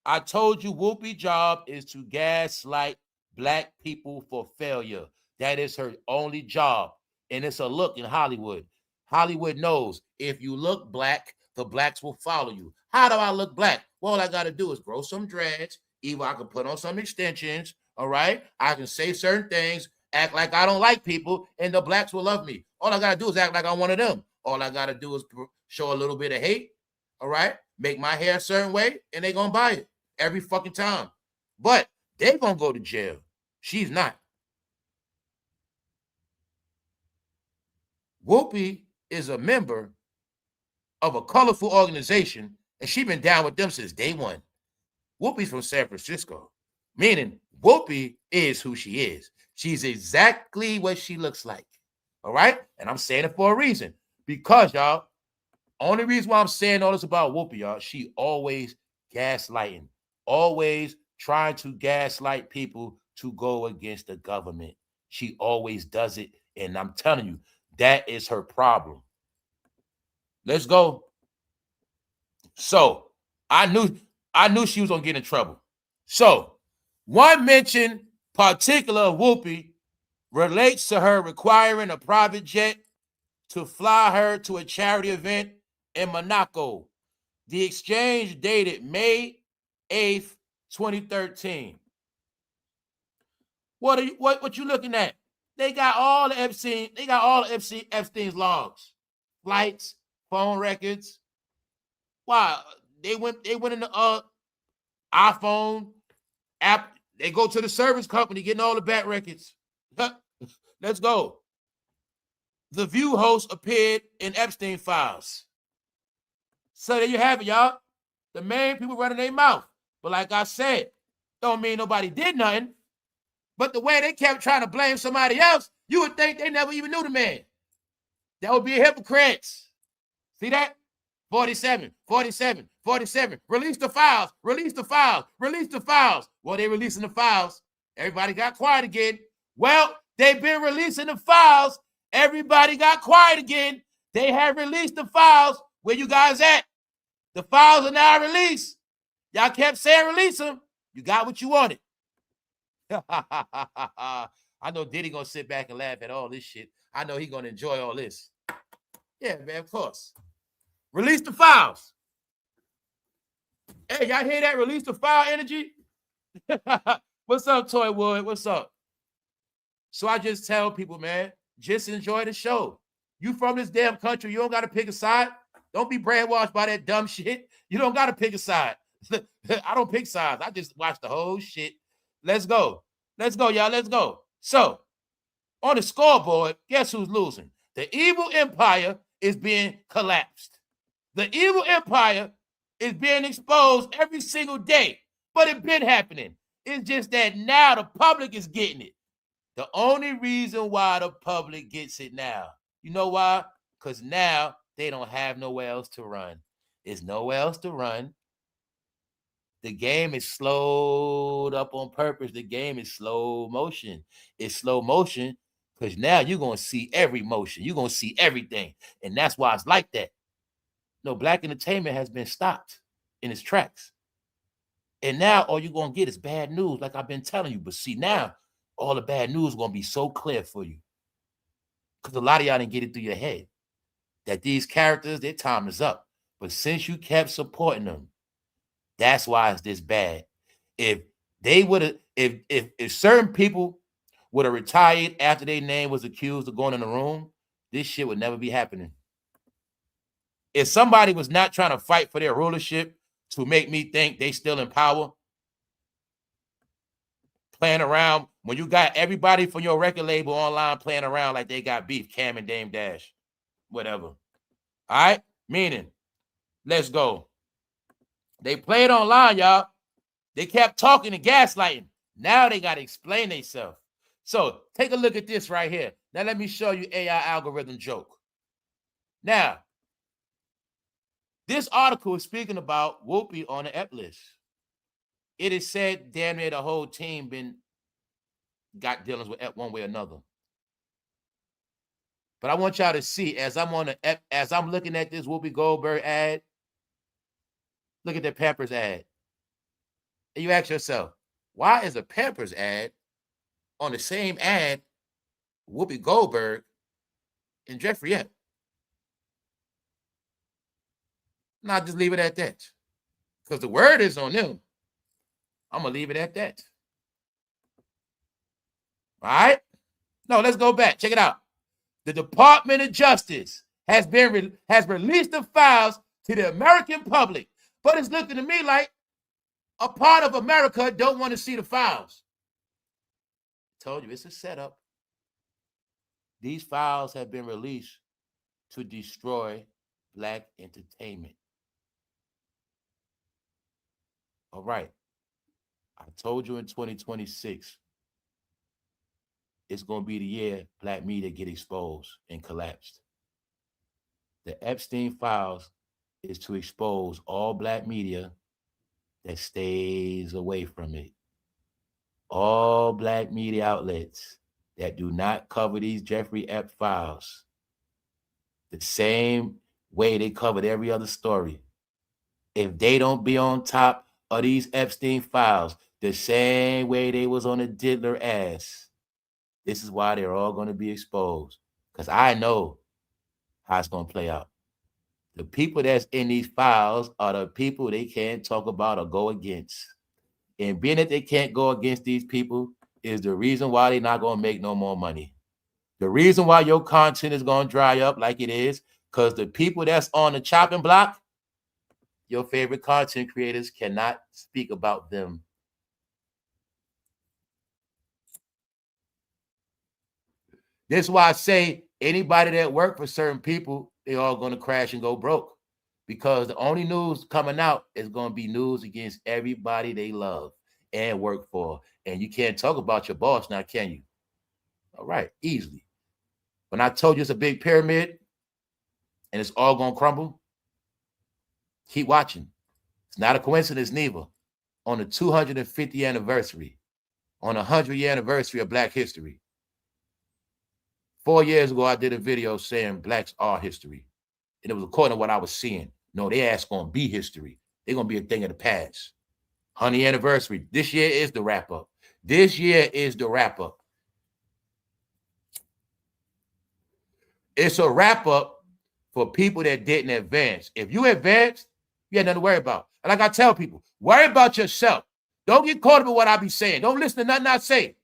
Speaker 1: I told you Whoopi's job is to gaslight black people for failure. That is her only job. And it's a look in Hollywood. Hollywood knows if you look black, the blacks will follow you. How do I look black? Well, all I got to do is grow some dreads. Either I can put on some extensions. All right, I can say certain things, act like I don't like people, and the blacks will love me. All I got to do is act like I'm one of them. All I got to do is show a little bit of hate, all right, make my hair a certain way, and they're going to buy it every fucking time. But they're going to go to jail. She's not. Whoopi is a member of a colorful organization, and she's been down with them since day one. Whoopi's from San Francisco, meaning Whoopi is who she is. She's exactly what she looks like. All right? And I'm saying it for a reason. Because, y'all, only reason why I'm saying all this about Whoopi, y'all, she always gaslighting. Always trying to gaslight people to go against the government. She always does it. And I'm telling you, that is her problem. Let's go. So, I knew she was going to get in trouble. So, one mention particular of Whoopi relates to her requiring a private jet to fly her to a charity event in Monaco. The exchange dated May 8th, 2013. What you looking at? They got all the Epstein's logs, flights, phone records. Wow, they went in the iPhone app. They go to the service company getting all the back records. Let's go. The View host appeared in Epstein files. So there you have it, y'all. The main people running their mouth. But like I said, don't mean nobody did nothing. But the way they kept trying to blame somebody else, you would think they never even knew the man. That would be hypocrites. See that? 47, 47, 47. Release the files, release the files, release the files. Well, they releasing the files. Everybody got quiet again. Well, they've been releasing the files. Everybody got quiet again. They have released the files. Where you guys at? The files are now released. Y'all kept saying release them. You got what you wanted. I know Diddy gonna sit back and laugh at all this shit. I know he gonna enjoy all this. Yeah, man, of course. Release the files. Hey, y'all hear that? Release the file energy. What's up, Toywood? What's up? So I just tell people, man, just enjoy the show. You from this damn country, you don't got to pick a side. Don't be brainwashed by that dumb shit. You don't got to pick a side. I don't pick sides. I just watch the whole shit. Let's go. Let's go, y'all. Let's go. So, on the scoreboard, guess who's losing? The evil empire is being collapsed. The evil empire is being exposed every single day, but it's been happening. It's just that now the public is getting it. The only reason why the public gets it now, you know why? Because now they don't have nowhere else to run. There's nowhere else to run. The game is slowed up on purpose. The game is slow motion. It's slow motion because now you're going to see every motion. You're going to see everything. And that's why it's like that. No, black entertainment has been stopped in its tracks. And now all you're going to get is bad news, like I've been telling you. But see, now all the bad news is going to be so clear for you. Because a lot of y'all didn't get it through your head that these characters, their time is up. But since you kept supporting them, that's why it's this bad. If they would have, if certain people would have retired after their name was accused of going in the room, this shit would never be happening. If somebody was not trying to fight for their rulership to make me think they still in power, playing around, when you got everybody from your record label online playing around like they got beef, Cam and damedash, whatever. All right? Meaning, let's go. They played online, y'all. They kept talking and gaslighting. Now they got to explain themselves. So take a look at this right here. Now let me show you AI algorithm joke. Now, this article is speaking about WHOOPI on the EP list. It is said damn near the whole team got dealings with EP one way or another. But I want y'all to see, as I'm looking at this Whoopi Goldberg ad, look at the Pampers ad. And you ask yourself, why is a Pampers ad on the same ad Whoopi Goldberg and Jeffrey Epps? Now just leave it at that. Because the word is on them. I'm going to leave it at that. All right? No, let's go back. Check it out. The Department of Justice has released the files to the American public. But it's looking to me like a part of America don't want to see the files. I told you, it's a setup. These files have been released to destroy Black entertainment. All right. I told you in 2026, it's going to be the year Black media get exposed and collapsed. The Epstein files is to expose all Black media that stays away from it. All Black media outlets that do not cover these Jeffrey Epps files the same way they covered every other story. If they don't be on top of these Epstein files the same way they was on the Diddler ass, this is why they're all going to be exposed. Because I know how it's going to play out. The people that's in these files are the people they can't talk about or go against. And being that they can't go against these people is the reason why they're not going to make no more money. The reason why your content is going to dry up like it is, because the people that's on the chopping block, your favorite content creators cannot speak about them. This is why I say anybody that work for certain people, they're all going to crash and go broke. Because the only news coming out is going to be news against everybody they love and work for. And you can't talk about your boss now, can you? All right, easily. When I told you it's a big pyramid and it's all going to crumble, keep watching. It's not a coincidence neither. On the 250th anniversary, on the 100th anniversary of Black history, 4 years ago, I did a video saying Blacks are history. And it was according to what I was seeing. No, they ass going to be history. They're going to be a thing of the past. 100th anniversary. This year is the wrap-up. This year is the wrap-up. It's a wrap-up for people that didn't advance. If you advanced, you had nothing to worry about. And like I tell people, worry about yourself. Don't get caught up in what I be saying. Don't listen to nothing I say.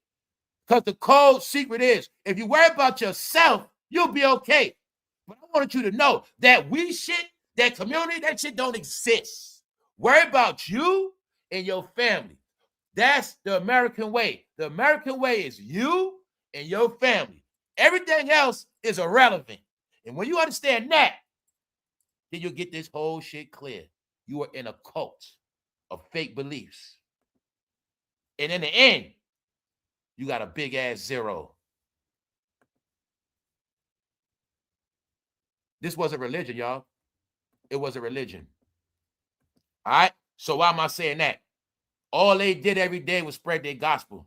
Speaker 1: Because the cold secret is, if you worry about yourself, you'll be okay. But I wanted you to know that we shit, that community, that shit don't exist. Worry about you and your family. That's the American way. The American way is you and your family. Everything else is irrelevant. And when you understand that, then you'll get this whole shit clear. You are in a cult of fake beliefs. And in the end, you got a big ass zero. This was a religion, y'all. It was a religion. All right? So why am I saying that? All they did every day was spread their gospel.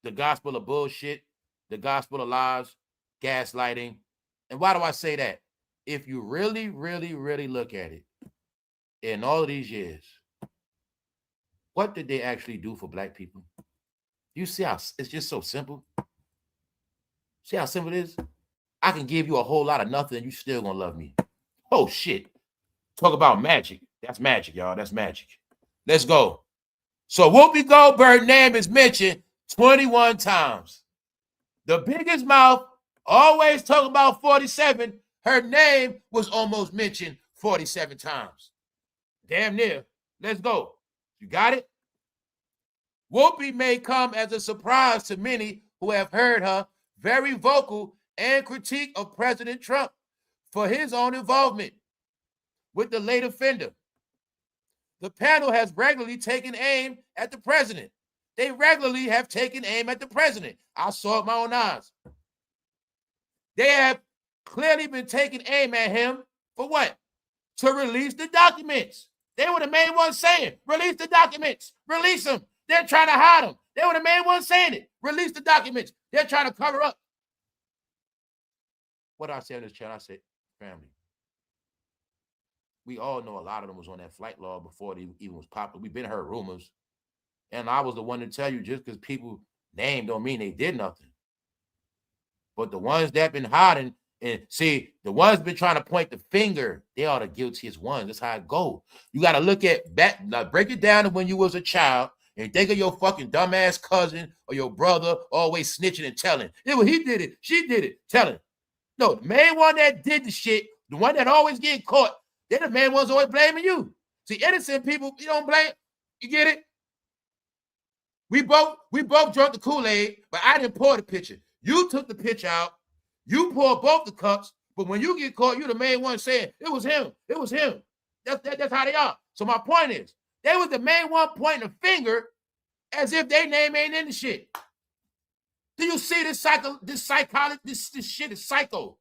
Speaker 1: The gospel of bullshit, the gospel of lies, gaslighting. And why do I say that? If you really, really, really look at it, in all of these years, what did they actually do for Black people? You see how it's just so simple? See how simple it is? I can give you a whole lot of nothing and you still gonna love me. Oh, shit. Talk about magic. That's magic, y'all. That's magic. Let's go. So Whoopi Goldberg's name is mentioned 21 times. The biggest mouth Always talking about 47. Her name was almost mentioned 47 times. Damn near. Let's go. You got it? WHOOPI may come as a surprise to many who have heard her very vocal and critique of President Trump for his own involvement with the late offender. The panel has regularly taken aim at the president. They regularly have taken aim at the president. I saw it with my own eyes. They have clearly been taking aim at him for what? To release the documents. They were the main ones saying, release the documents, release them. They're trying to hide them. They were the main ones saying it. Release the documents. They're trying to cover up. What did I say on this channel? I said, family. We all know a lot of them was on that flight law before it even was popular. We've been heard rumors. And I was the one to tell you, just because people named don't mean they did nothing. But the ones that been hiding, and see, the ones been trying to point the finger, they are the guiltiest ones. That's how it go. You got to look at back, like, break it down to when you was a child and think of your fucking dumbass cousin or your brother always snitching and telling. Yeah, well, he did it. She did it. Telling. No, the main one that did the shit, the one that always get caught, they're the main ones always blaming you. See, innocent people, you don't blame. You get it? We both drank the Kool-Aid, but I didn't pour the pitcher. You took the pitcher out. You poured both the cups, but when you get caught, you're the main one saying, it was him. It was him. That's how they are. So my point is, they was the main one pointing a finger as if their name ain't in the shit. Do you see this psychology? This shit is psycho.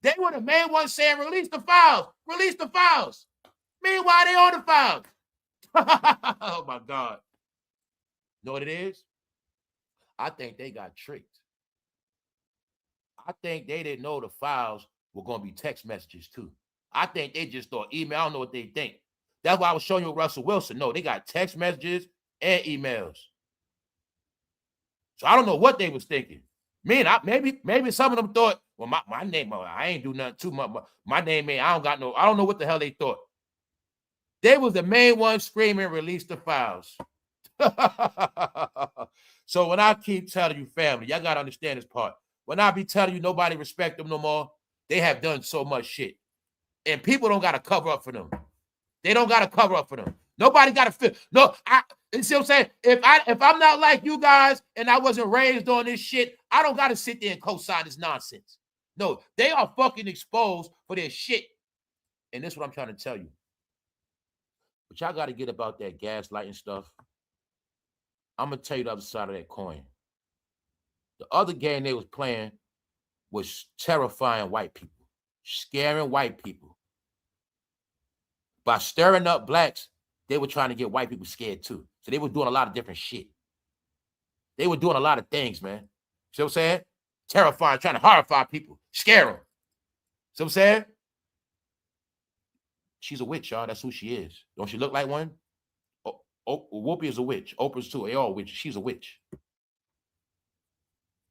Speaker 1: They were the main ones saying, release the files. Release the files. Meanwhile, they on the files. Oh, my God. Know what it is? I think they got tricked. I think they didn't know the files were going to be text messages, too. I think they just thought email. I don't know what they think. That's why I was showing you with Russell Wilson. No, they got text messages and emails. So I don't know what they was thinking. Maybe some of them thought, well, my name, I ain't do nothing too much. My name ain't, I don't know what the hell they thought. They was the main one screaming, release the files. So when I keep telling you, family, y'all got to understand this part. When I be telling you nobody respect them no more, they have done so much shit. And people don't got to cover up for them. They don't got to cover up for them. Nobody got to feel. No, you see what I'm saying? If I'm not like you guys and I wasn't raised on this shit, I don't got to sit there and co-sign this nonsense. No, they are fucking exposed for their shit. And this is what I'm trying to tell you. But y'all got to get about that gaslighting stuff. I'm going to tell you the other side of that coin. The other game they was playing was terrifying white people, scaring white people. By stirring up blacks, they were trying to get white people scared too. So they were doing a lot of different shit. They were doing a lot of things, man. See what I'm saying? Terrifying, trying to horrify people, scare them. See what I'm saying? She's a witch, y'all. That's who she is. Don't she look like one? WHOOPI is a witch. Oprah's too. They all witches. She's a witch.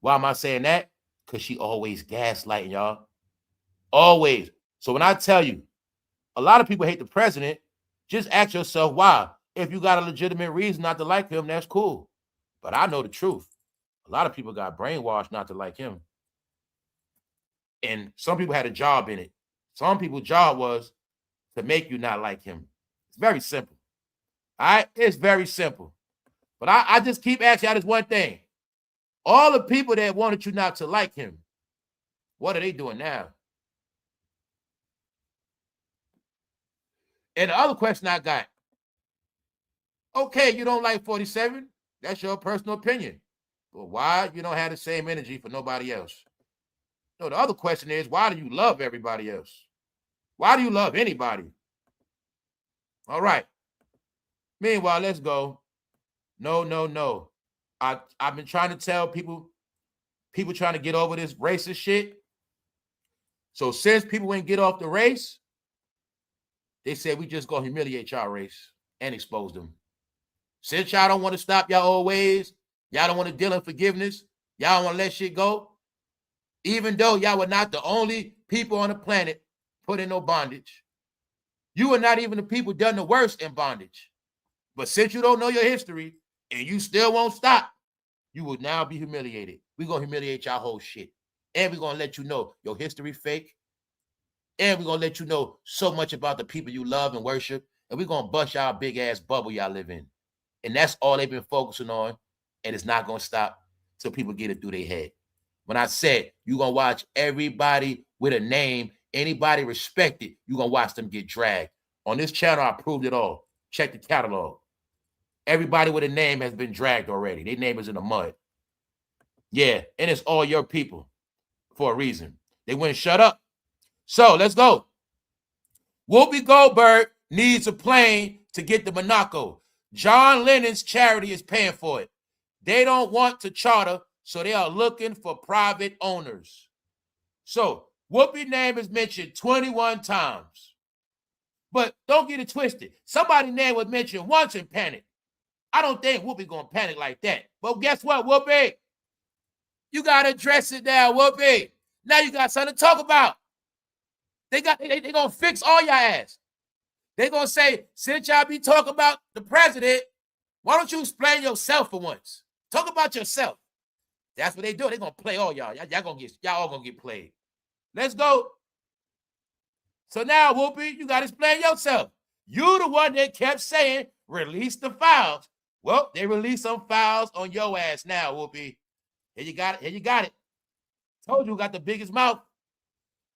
Speaker 1: Why am I saying that? Because she always gaslighting, y'all. Always. So when I tell you, a lot of people hate the president, just ask yourself why. If you got a legitimate reason not to like him, that's cool. But I know the truth. A lot of people got brainwashed not to like him. And some people had a job in it. Some people's job was to make you not like him. It's very simple. All right? It's very simple. But I just keep asking y'all this one thing. All the people that wanted you not to like him, what are they doing now? And the other question I got, okay, you don't like 47. That's your personal opinion. But why you don't have the same energy for nobody else? No, the other question is, why do you love everybody else? Why do you love anybody? All right. Meanwhile, let's go. No. I've been trying to tell people trying to get over this racist shit. So since people ain't get off the race, they said we just gonna humiliate y'all race and expose them. Since y'all don't want to stop y'all old ways, y'all don't want to deal in forgiveness, y'all don't want to let shit go, even though y'all were not the only people on the planet put in no bondage. You are not even the people done the worst in bondage. But since you don't know your history and you still won't stop, you will now be humiliated. We're going to humiliate y'all whole shit. And we're going to let you know your history fake. And we're going to let you know so much about the people you love and worship. And we're going to bust y'all big ass bubble y'all live in. And that's all they've been focusing on. And it's not going to stop till people get it through their head. When I said you're going to watch everybody with a name, anybody respected, you're going to watch them get dragged. On this channel, I proved it all. Check the catalog. Everybody with a name has been dragged already. Their name is in the mud. Yeah, and it's all your people for a reason. They wouldn't shut up. So let's go. Whoopi Goldberg needs a plane to get to Monaco. John Lennon's charity is paying for it. They don't want to charter, so they are looking for private owners. So Whoopi's name is mentioned 21 times. But don't get it twisted. Somebody's name was mentioned once in Panic. I don't think Whoopi gonna panic like that. But guess what, Whoopi? You gotta address it now, Whoopi. Now you got something to talk about. They gonna fix all your ass. They gonna say, since y'all be talking about the president, why don't you explain yourself for once? Talk about yourself. That's what they do. They gonna play all y'all. Y'all all gonna get played. Let's go. So now, Whoopi, you gotta explain yourself. You the one that kept saying, release the files. Well, they released some files on your ass now, Whoopi. Here you got it. Here you got it. Told you got the biggest mouth.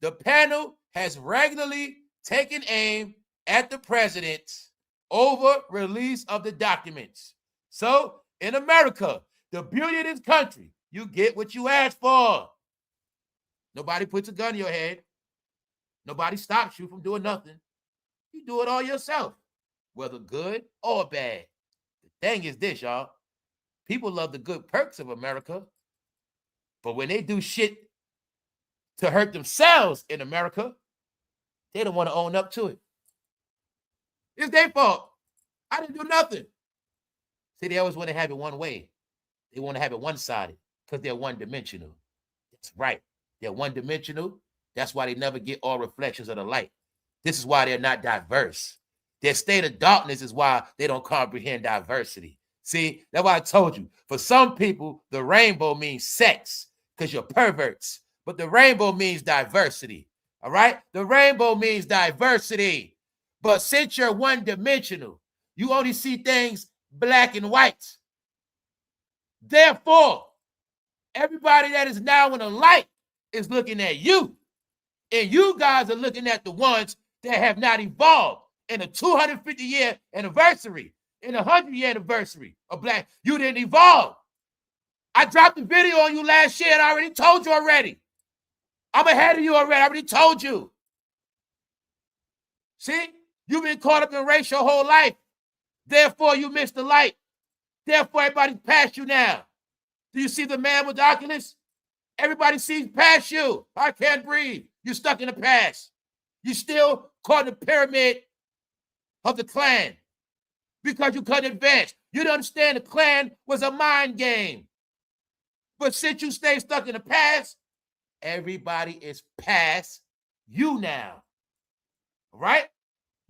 Speaker 1: The panel has regularly taken aim at the president over release of the documents. So in America, the beauty of this country, you get what you asked for. Nobody puts a gun in your head. Nobody stops you from doing nothing. You do it all yourself, whether good or bad. The thing is this, y'all. People love the good perks of America, but when they do shit to hurt themselves in America, they don't want to own up to it. It's their fault. I didn't do nothing. See, they always want to have it one way. They want to have it one-sided because they're one-dimensional. That's right. They're one-dimensional. That's why they never get all reflections of the light. This is why they're not diverse. Their state of darkness is why they don't comprehend diversity. See, that's why I told you. For some people, the rainbow means sex because you're perverts. But the rainbow means diversity. All right? The rainbow means diversity. But since you're one-dimensional, you only see things black and white. Therefore, everybody that is now in the light is looking at you. And you guys are looking at the ones that have not evolved in a 250-year anniversary, in a 100-year anniversary of black. You didn't evolve. I dropped a video on you last year and I already told you already. I'm ahead of you already. I already told you. See? You've been caught up in race your whole life. Therefore, you missed the light. Therefore, everybody's past you now. Do you see the man with the Oculus? Everybody sees past you. I can't breathe. You're stuck in the past. You're still caught in the pyramid of the clan because you couldn't advance. You don't understand the clan was a mind game. But since you stay stuck in the past, everybody is past you now. All right?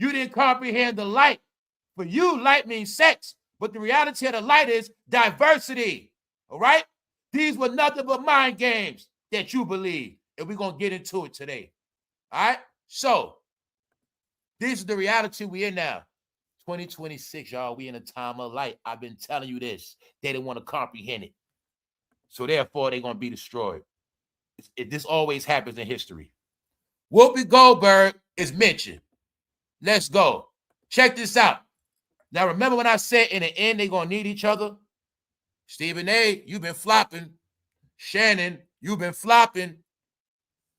Speaker 1: You didn't comprehend the light. For you, light means sex. But the reality of the light is diversity. All right? These were nothing but mind games that you believe. And we're going to get into it today. All right? So, this is the reality we're in now. 2026, y'all. We in a time of light. I've been telling you this. They didn't want to comprehend it. So, therefore, they're going to be destroyed. This always happens in history. Whoopi Goldberg is mentioned. Let's go. Check this out. Now, remember when I said in the end, they're going to need each other? Stephen A., you've been flopping. Shannon, you've been flopping.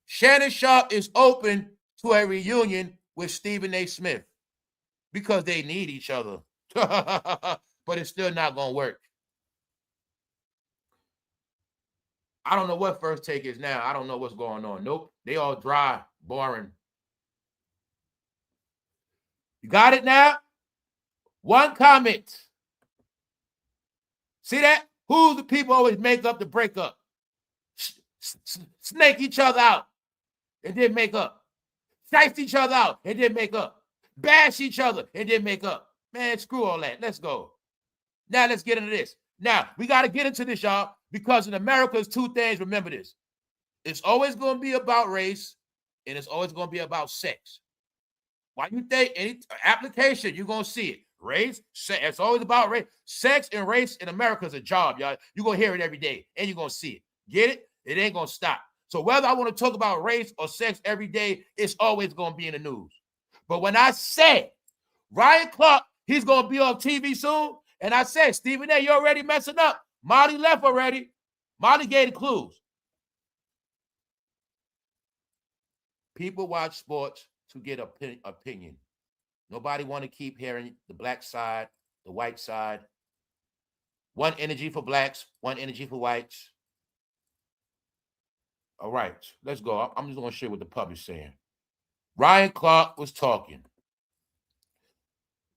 Speaker 1: Shannonsharpe is open to a reunion with Stephen A. Smith because they need each other. But it's still not going to work. I don't know what First Take is now. I don't know what's going on. Nope. They all dry, boring. You got it now? One comment. See that? Who the people always make up to break up? Snake each other out and then make up. Slice each other out and then make up. Bash each other and then make up. Man, screw all that. Let's go. Now let's get into this. Now, we got to get into this, y'all, because in America, it's two things. Remember this. It's always going to be about race, and it's always going to be about sex. Why you think any application, you're going to see it. Race, sex, it's always about race. Sex and race in America is a job, y'all. You're going to hear it every day, and you're going to see it. Get it? It ain't going to stop. So whether I want to talk about race or sex every day, it's always going to be in the news. But when I say Ryan Clark, he's going to be on TV soon, and I said, Stephen A., you're already messing up. Molly left already. Molly gave the clues. People watch sports to get opinion. Nobody want to keep hearing the black side, the white side. One energy for blacks, one energy for whites. All right, let's go. I'm just going to share what the public's saying. Ryan Clark was talking.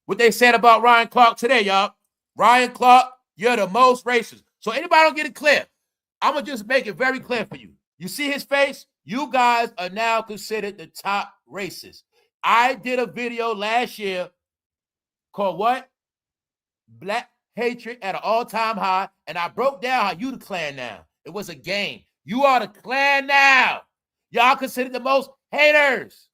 Speaker 1: What they said about Ryan Clark today, y'all. Ryan Clark, you're the most racist. So anybody don't get it clear, I'm going to just make it very clear for you. You see his face? You guys are now considered the top racists. I did a video last year called what? Black hatred at an all-time high, and I broke down how you the Klan now. It was a game. You are the Klan now. Y'all considered the most haters.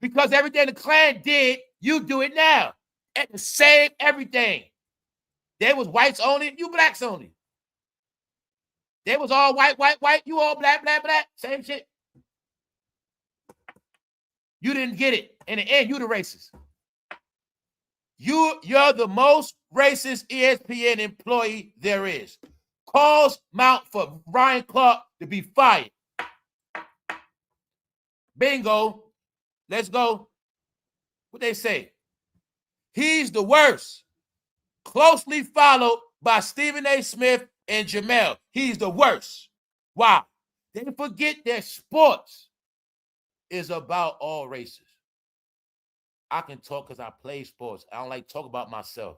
Speaker 1: Because everything the Klan did, you do it now. At the same everything. They was whites only, you blacks only. They was all white, white, white. You all black, black, black. Same shit. You didn't get it. In the end, you the racist. You're the most racist ESPN employee there is. Calls mount for Ryan Clark to be fired. Bingo. Let's go. What they say? He's the worst. Closely followed by Stephen A. Smith and Jamel. He's the worst. Wow. They forget that sports is about all races. I can talk because I play sports. I don't like to talk about myself.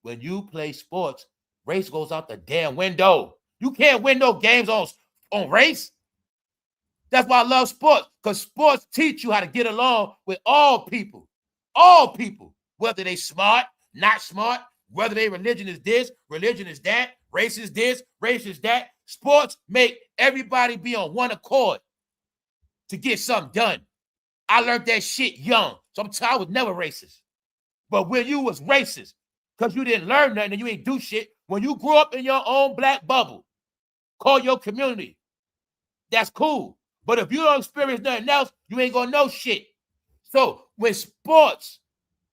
Speaker 1: When you play sports, race goes out the damn window. You can't win no games on race. That's why I love sports, because sports teach you how to get along with all people. All people, whether they smart, not smart, whether their religion is this, religion is that, race is this, race is that. Sports make everybody be on one accord to get something done. I learned that shit young, so I was never racist. But when you was racist, because you didn't learn nothing and you ain't do shit, when you grew up in your own black bubble, call your community, that's cool. But if you don't experience nothing else, you ain't gonna know shit. So when sports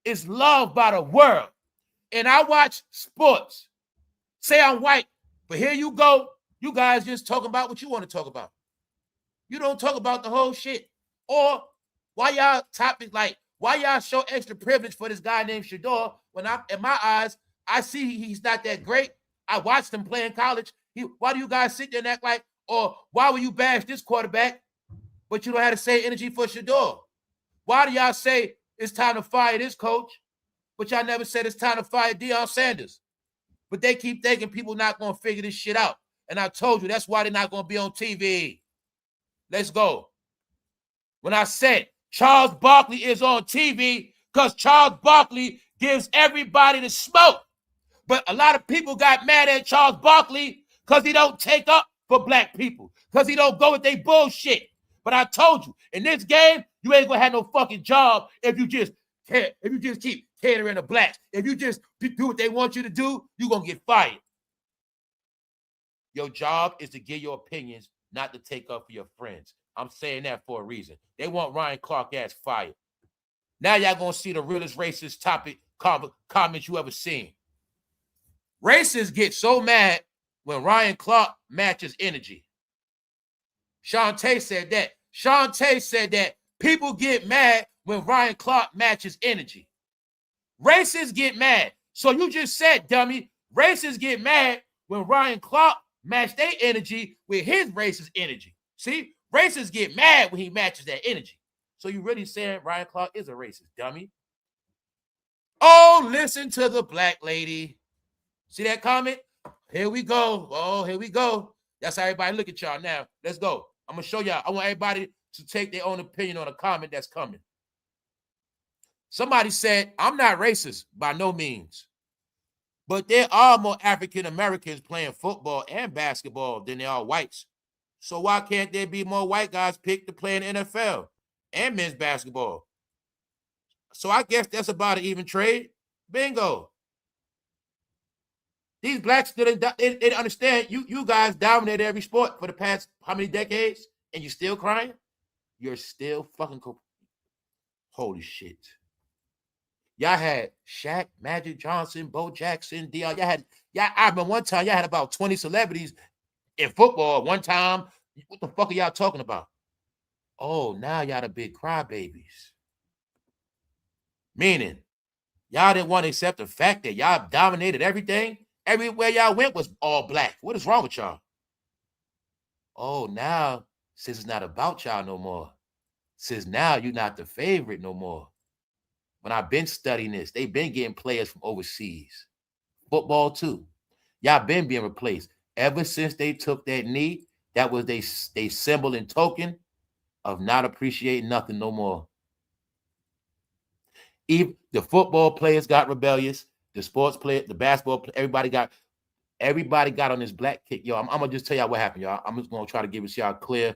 Speaker 1: is loved by the world, and I watch sports, say I'm white, but here you go, you guys just talking about what you want to talk about. You don't talk about the whole shit. Or why y'all topic like, why y'all show extra privilege for this guy named Shador when in my eyes, I see he's not that great. I watched him play in college. Why do you guys sit there and act like, or why will you bash this quarterback, but you don't have to say energy for Shador? Why do y'all say it's time to fire this coach, but y'all never said it's time to fire Deionsanders? But they keep thinking people not going to figure this shit out. And I told you, that's why they're not going to be on TV. Let's go. When I said Charles Barkley is on TV because Charles Barkley gives everybody the smoke. But a lot of people got mad at Charles Barkley because he don't take up for black people, because he don't go with their bullshit. But I told you, in this game, you ain't going to have no fucking job if you just keep catering to blacks. If you just do what they want you to do, you're going to get fired. Your job is to give your opinions, not to take up for your friends. I'm saying that for a reason. They want Ryan Clark ass fired. Now y'all going to see the realest racist topic comments you ever seen. Racists get so mad when Ryan Clark matches energy. Shantae said that. Shantae said that people get mad when Ryan Clark matches energy. Racists get mad. So you just said, dummy, racists get mad when Ryan Clark match their energy with his racist energy. See, racists get mad when he matches that energy. So you really saying Ryan Clark is a racist, dummy. Oh, listen to the black lady. See that comment? Here we go. Oh, here we go. That's how everybody look at y'all now. Let's go. I'm going to show y'all. I want everybody to take their own opinion on a comment that's coming. Somebody said, I'm not racist by no means, but there are more African Americans playing football and basketball than there are whites. So why can't there be more white guys picked to play in the NFL and men's basketball? So I guess that's about an even trade. Bingo. These blacks didn't understand. You guys dominated every sport for the past how many decades, and you still crying? You're still fucking holy shit. Y'all had Shaq, Magic Johnson, Bo Jackson, Deion. I remember one time y'all had about 20 celebrities in football one time. What the fuck are y'all talking about? Oh, now y'all the big crybabies. Meaning, y'all didn't want to accept the fact that y'all dominated everything. Everywhere y'all went was all black. What is wrong with y'all? Oh, now, since it's not about y'all no more, since now you're not the favorite no more. When I've been studying this, they've been getting players from overseas. Football too. Y'all been being replaced. Ever since they took that knee, that was they symbol and token of not appreciating nothing no more. Even the football players got rebellious. The sports player, the basketball player, everybody got on this black kick. Yo, I'm gonna just tell y'all what happened, y'all. I'm just gonna try to give it to y'all clear.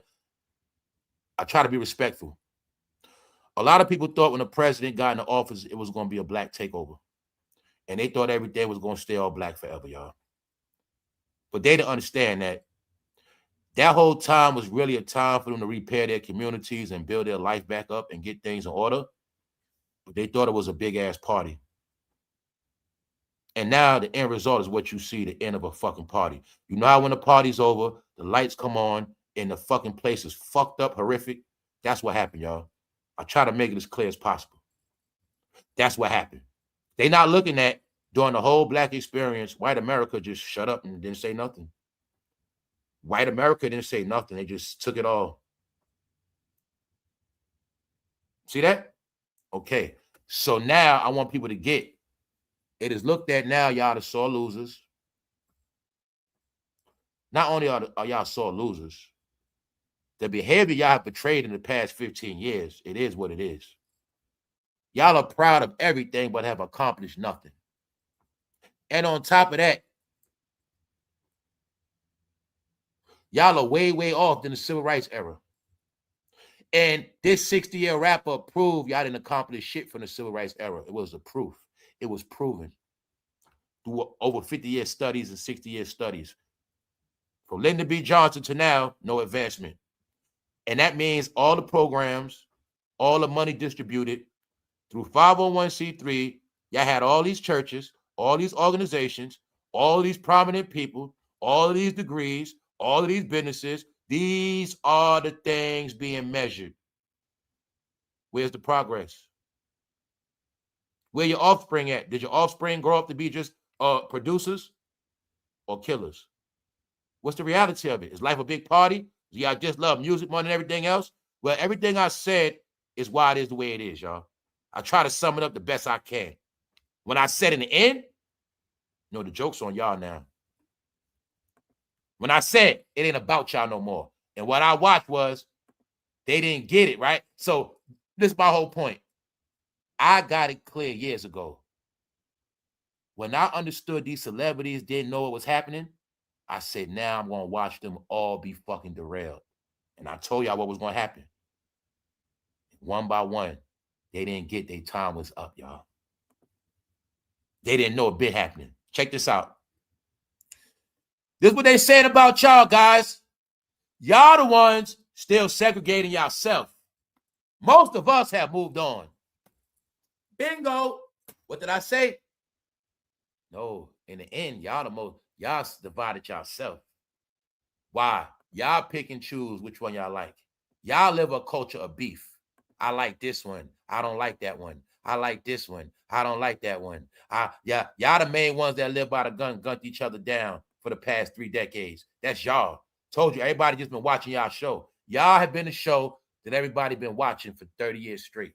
Speaker 1: I try to be respectful. A lot of people thought when the president got in the office, it was gonna be a black takeover. And they thought everything was gonna stay all black forever, y'all. But they didn't understand that whole time was really a time for them to repair their communities and build their life back up and get things in order. But they thought it was a big-ass party. And now the end result is what you see, the end of a fucking party. You know how when the party's over, the lights come on, and the fucking place is fucked up, horrific? That's what happened, y'all. I try to make it as clear as possible. That's what happened. They not looking at, during the whole black experience, white America just shut up and didn't say nothing. White America didn't say nothing. They just took it all. See that? Okay. So now I want people to get, it is looked at now, y'all the sore losers. Not only are y'all sore losers, the behavior y'all have portrayed in the past 15 years, it is what it is. Y'all are proud of everything but have accomplished nothing. And on top of that, y'all are way, way off than the civil rights era. And this 60-year wrap-up proved y'all didn't accomplish shit from the civil rights era. It was a proof. It was proven through over 50-year studies and 60-year studies. From Lyndon B. Johnson to now, no advancement. And that means all the programs, all the money distributed through 501c3, y'all had all these churches, all these organizations, all these prominent people, all of these degrees, all of these businesses. These are the things being measured. Where's the progress? Where your offspring at? Did your offspring grow up to be just producers or killers? What's the reality of it? Is life a big party? Do y'all just love music more than everything else? Well, everything I said is why it is the way it is, y'all. I try to sum it up the best I can. When I said in the end, you know, the joke's on y'all now. When I said it ain't about y'all no more. And what I watched was they didn't get it, right? So this is my whole point. I got it clear years ago. When I understood these celebrities didn't know what was happening, I said, now I'm going to watch them all be fucking derailed. And I told y'all what was going to happen. One by one, they didn't get their time was up, y'all. They didn't know a bit happening. Check this out. This is what they saying about y'all, guys. Y'all the ones still segregating yourself. Most of us have moved on. Bingo. What did I say? No, in the end, y'all divided yourself. Why? Y'all pick and choose which one y'all like. Y'all live a culture of beef. I like this one. I don't like that one. I like this one. I don't like that one. Y'all the main ones that live by the gun, gunned each other down for the past 3 decades. That's y'all. Told you, everybody just been watching y'all show. Y'all have been a show that everybody been watching for 30 years straight.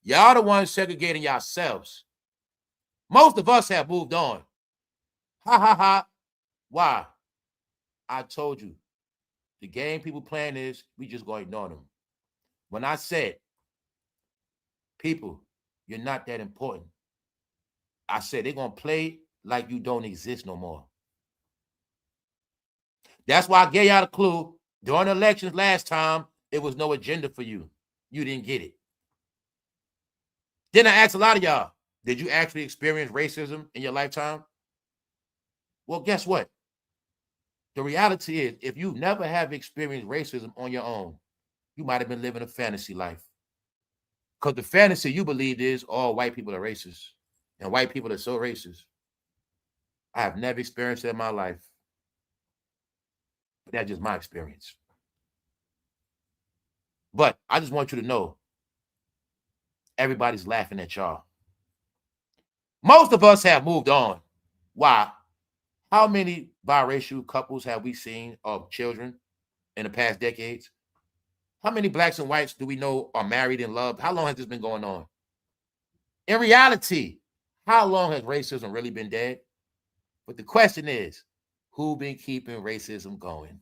Speaker 1: Y'all the ones segregating yourselves. Most of us have moved on. Ha, ha, ha. Why? I told you. The game people playing is, we just going to ignore them. When I said, people, you're not that important, I said they're going to play like you don't exist no more. That's why I gave y'all a clue. During the elections last time, it was no agenda for you. You didn't get it. Then I asked a lot of y'all, did you actually experience racism in your lifetime? Well, guess what? The reality is, if you never have experienced racism on your own, you might have been living a fantasy life. Because the fantasy you believed is all white people are racist. And white people are so racist. I have never experienced it in my life. But that's just my experience. But I just want you to know, everybody's laughing at y'all. Most of us have moved on. Why? How many biracial couples have we seen of children in the past decades? How many blacks and whites do we know are married and loved? How long has this been going on? In reality, how long has racism really been dead? But the question is, who been keeping racism going?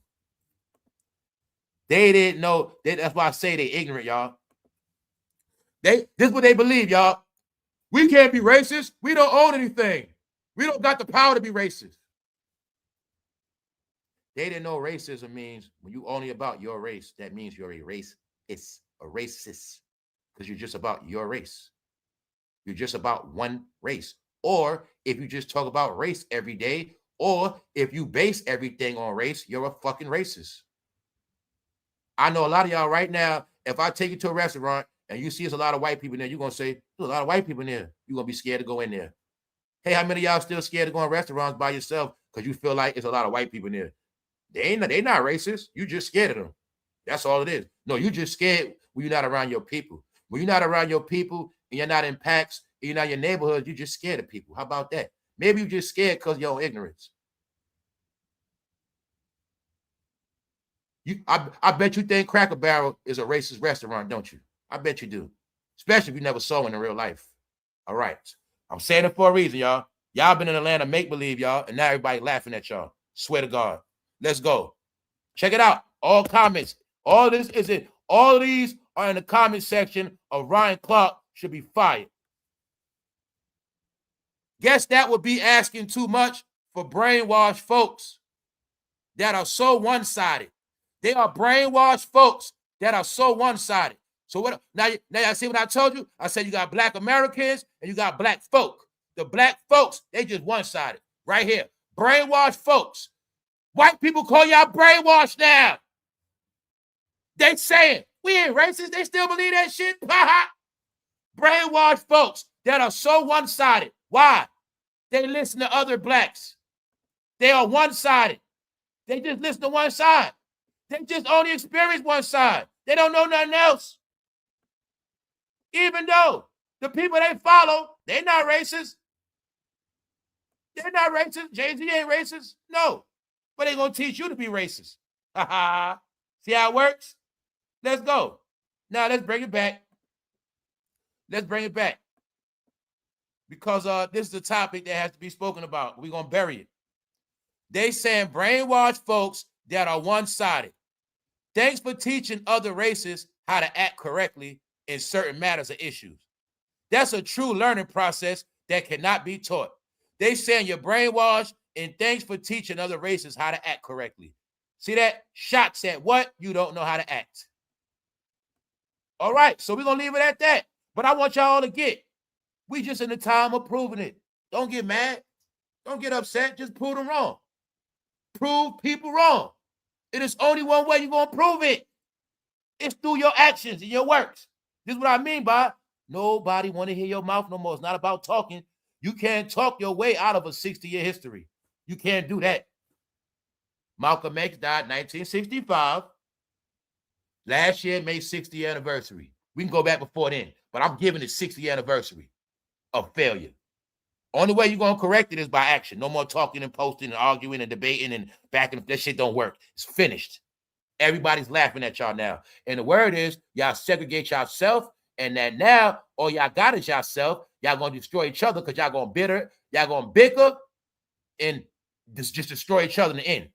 Speaker 1: They didn't know. That's why I say they ignorant, y'all. This is what they believe, y'all. We can't be racist. We don't own anything. We don't got the power to be racist. They didn't know racism means when you only about your race, that means you're a racist. It's a racist because you're just about your race. You're just about one race. Or if you just talk about race every day, or if you base everything on race, you're a fucking racist. I know a lot of y'all right now, if I take you to a restaurant and you see there's a lot of white people in there, you're going to say, there's a lot of white people in there. You're going to be scared to go in there. Hey, how many of y'all still scared to go in restaurants by yourself because you feel like it's a lot of white people in there? They not racist. You just scared of them. That's all it is. No, you just scared when you're not around your people. When you're not around your people and you're not in packs and you're not in your neighborhood, you're just scared of people. How about that? Maybe you're just scared because of your own ignorance. I bet you think Cracker Barrel is a racist restaurant, don't you? I bet you do. Especially if you never saw one in real life. All right. I'm saying it for a reason, y'all. Y'all been in Atlanta make-believe, y'all, and now everybody laughing at y'all. Swear to God. Let's go. Check it out. All comments. All this is it. All of these are in the comment section of Ryan Clark should be fired. Guess that would be asking too much for brainwashed folks that are so one-sided. They are brainwashed folks that are so one-sided. So what? Now I see what I told you? I said you got black Americans and you got black folk. The black folks, they just one-sided. Right here. Brainwashed folks. White people call y'all brainwashed now. They saying, we ain't racist. They still believe that shit. Brainwashed folks that are so one-sided. Why? They listen to other blacks. They are one-sided. They just listen to one side. They just only experience one side. They don't know nothing else. Even though the people they follow, they're not racist. They're not racist. Jay-Z ain't racist. No. But they're going to teach you to be racist. See how it works? Let's go. Now, let's bring it back. Let's bring it back. Because this is a topic that has to be spoken about. We're going to bury it. They saying brainwashed folks that are one-sided. Thanks for teaching other races how to act correctly in certain matters or issues. That's a true learning process that cannot be taught. They saying you're brainwashed, and thanks for teaching other races how to act correctly. See that? Shots at what? You don't know how to act. All right, so we're going to leave it at that. But I want y'all to get, we just in the time of proving it. Don't get mad. Don't get upset. Just prove them wrong. Prove people wrong. It is only one way you're going to prove it. It's through your actions and your works. This is what I mean by nobody want to hear your mouth no more. It's not about talking. You can't talk your way out of a 60-year history. You can't do that. Malcolm X died 1965. Last year made 60th anniversary. We can go back before then, but I'm giving it 60th anniversary of failure. Only way you're going to correct it is by action. No more talking and posting and arguing and debating and backing up. That shit don't work. It's finished. Everybody's laughing at y'all now. And the word is y'all segregate yourself, and that now all y'all got is yourself. Y'all going to destroy each other because y'all going to bitter. Y'all going to bicker and just destroy each other in the end.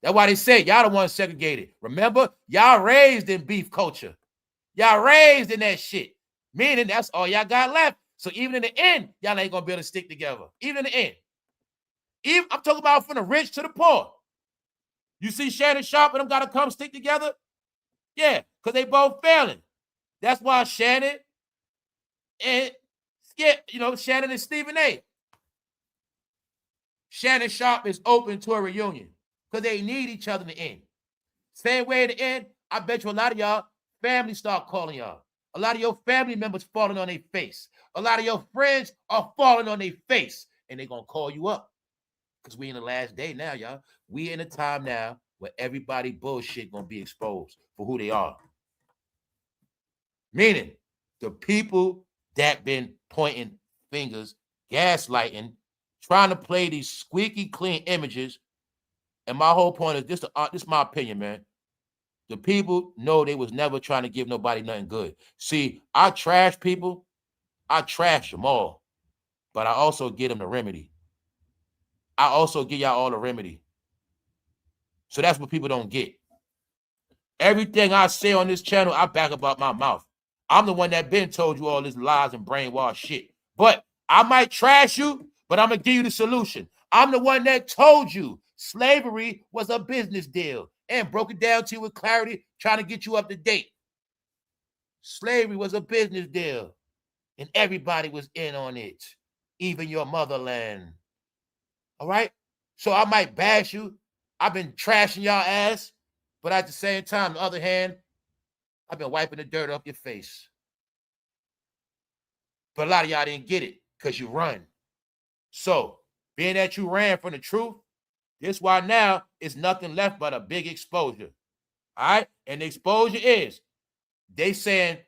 Speaker 1: That's why they say y'all the ones segregated. Remember, y'all raised in beef culture. Y'all raised in that shit. Meaning that's all y'all got left. So even in the end, y'all ain't going to be able to stick together. Even in the end. I'm talking about from the rich to the poor. You see Shannonsharpe and them got to come stick together? Yeah, because they both failing. That's why Shannon and Shannon and Stephen A. Shannonsharpe is open to a reunion because they need each other in the end. Same way in the end, I bet you a lot of y'all family start calling y'all. A lot of your family members falling on their face. A lot of your friends are falling on their face, and they're going to call you up because we in the last day now, y'all. We in a time now where everybody bullshit going to be exposed for who they are. Meaning, the people that been pointing fingers, gaslighting, trying to play these squeaky clean images. And my whole point is this is my opinion, man. The people know they was never trying to give nobody nothing good. See, I trash people. I trash them all. But I also get them the remedy. I also give y'all all the remedy. So that's what people don't get. Everything I say on this channel, I back up out my mouth. I'm the one that been told you all this lies and brainwash shit. But I might trash you, but I'm going to give you the solution. I'm the one that told you slavery was a business deal and broke it down to you with clarity, trying to get you up to date. Slavery was a business deal and everybody was in on it, even your motherland. All right? So I might bash you. I've been trashing y'all ass, but at the same time, on the other hand, I've been wiping the dirt off your face. But a lot of y'all didn't get it because you run. So, being that you ran from the truth, this why now it's nothing left but a big exposure. All right? And the exposure is, they saying,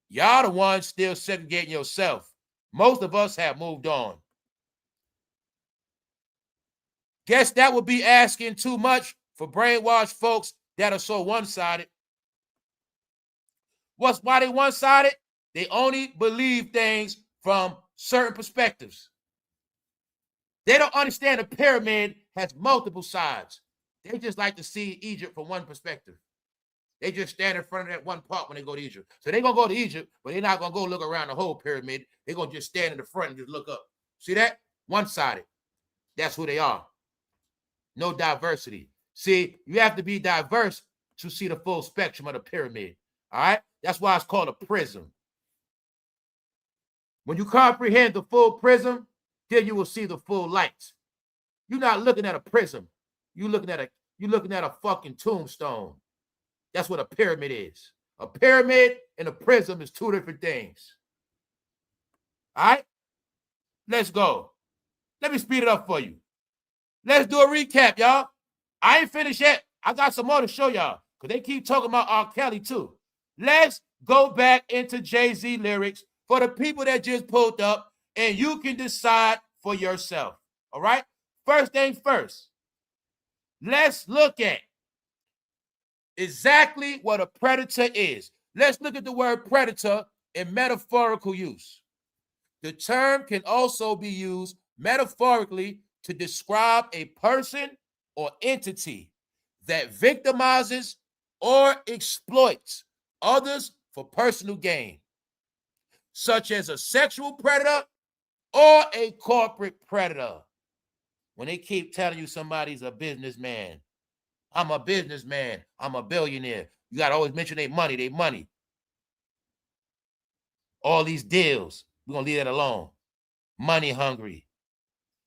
Speaker 1: y'all the ones still segregating yourself. Most of us have moved on. Guess that would be asking too much for brainwashed folks that are so one-sided. Why they one-sided? They only believe things from certain perspectives. They don't understand the pyramid has multiple sides. They just like to see Egypt from one perspective. They just stand in front of that one part when they go to Egypt. So they're going to go to Egypt, but they're not going to go look around the whole pyramid. They're going to just stand in the front and just look up. See that? One-sided. That's who they are. No diversity. See, you have to be diverse to see the full spectrum of the pyramid. All right? That's why it's called a prism. When you comprehend the full prism, then you will see the full light. You're not looking at a prism. You're looking at a fucking tombstone. That's what a pyramid is. A pyramid and a prism is two different things. All right? Let's go. Let me speed it up for you. Let's do a recap, y'all. I ain't finished yet. I got some more to show y'all because they keep talking about R. Kelly too. Let's go back into Jay-Z lyrics for the people that just pulled up, and you can decide for yourself. All right? First thing first, let's look at exactly what a predator is. Let's look at the word predator in metaphorical use. The term can also be used metaphorically to describe a person or entity that victimizes or exploits others for personal gain, such as a sexual predator or a corporate predator. When they keep telling you somebody's a businessman, I'm a businessman, I'm a billionaire, you got to always mention their money. All these deals, we're going to leave that alone. Money hungry.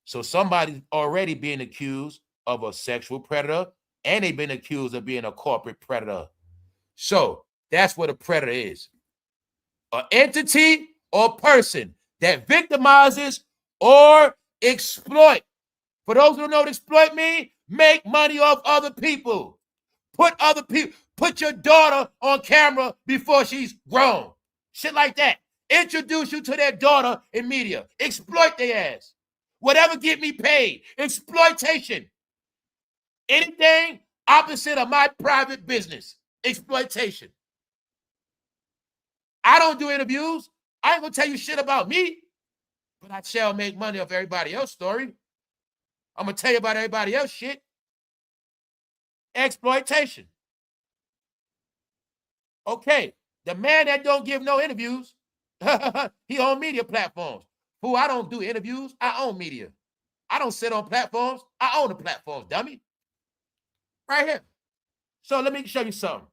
Speaker 1: So somebody's already being accused of a sexual predator, and they've been accused of being a corporate predator. So that's what a predator is. An entity or person that victimizes or exploit. For those who don't know what exploit means, make money off other people. Put your daughter on camera before she's grown. Shit like that. Introduce you to their daughter in media. Exploit their ass. Whatever get me paid. Exploitation. Anything opposite of my private business. Exploitation. I don't do interviews. I ain't gonna tell you shit about me, but I shall make money off everybody else's story. I'm gonna tell you about everybody else's shit. Exploitation. Okay, the man that don't give no interviews, he on media platforms. Who I don't do interviews, I own media. I don't sit on platforms, I own the platforms, dummy. Right here. So let me show you something.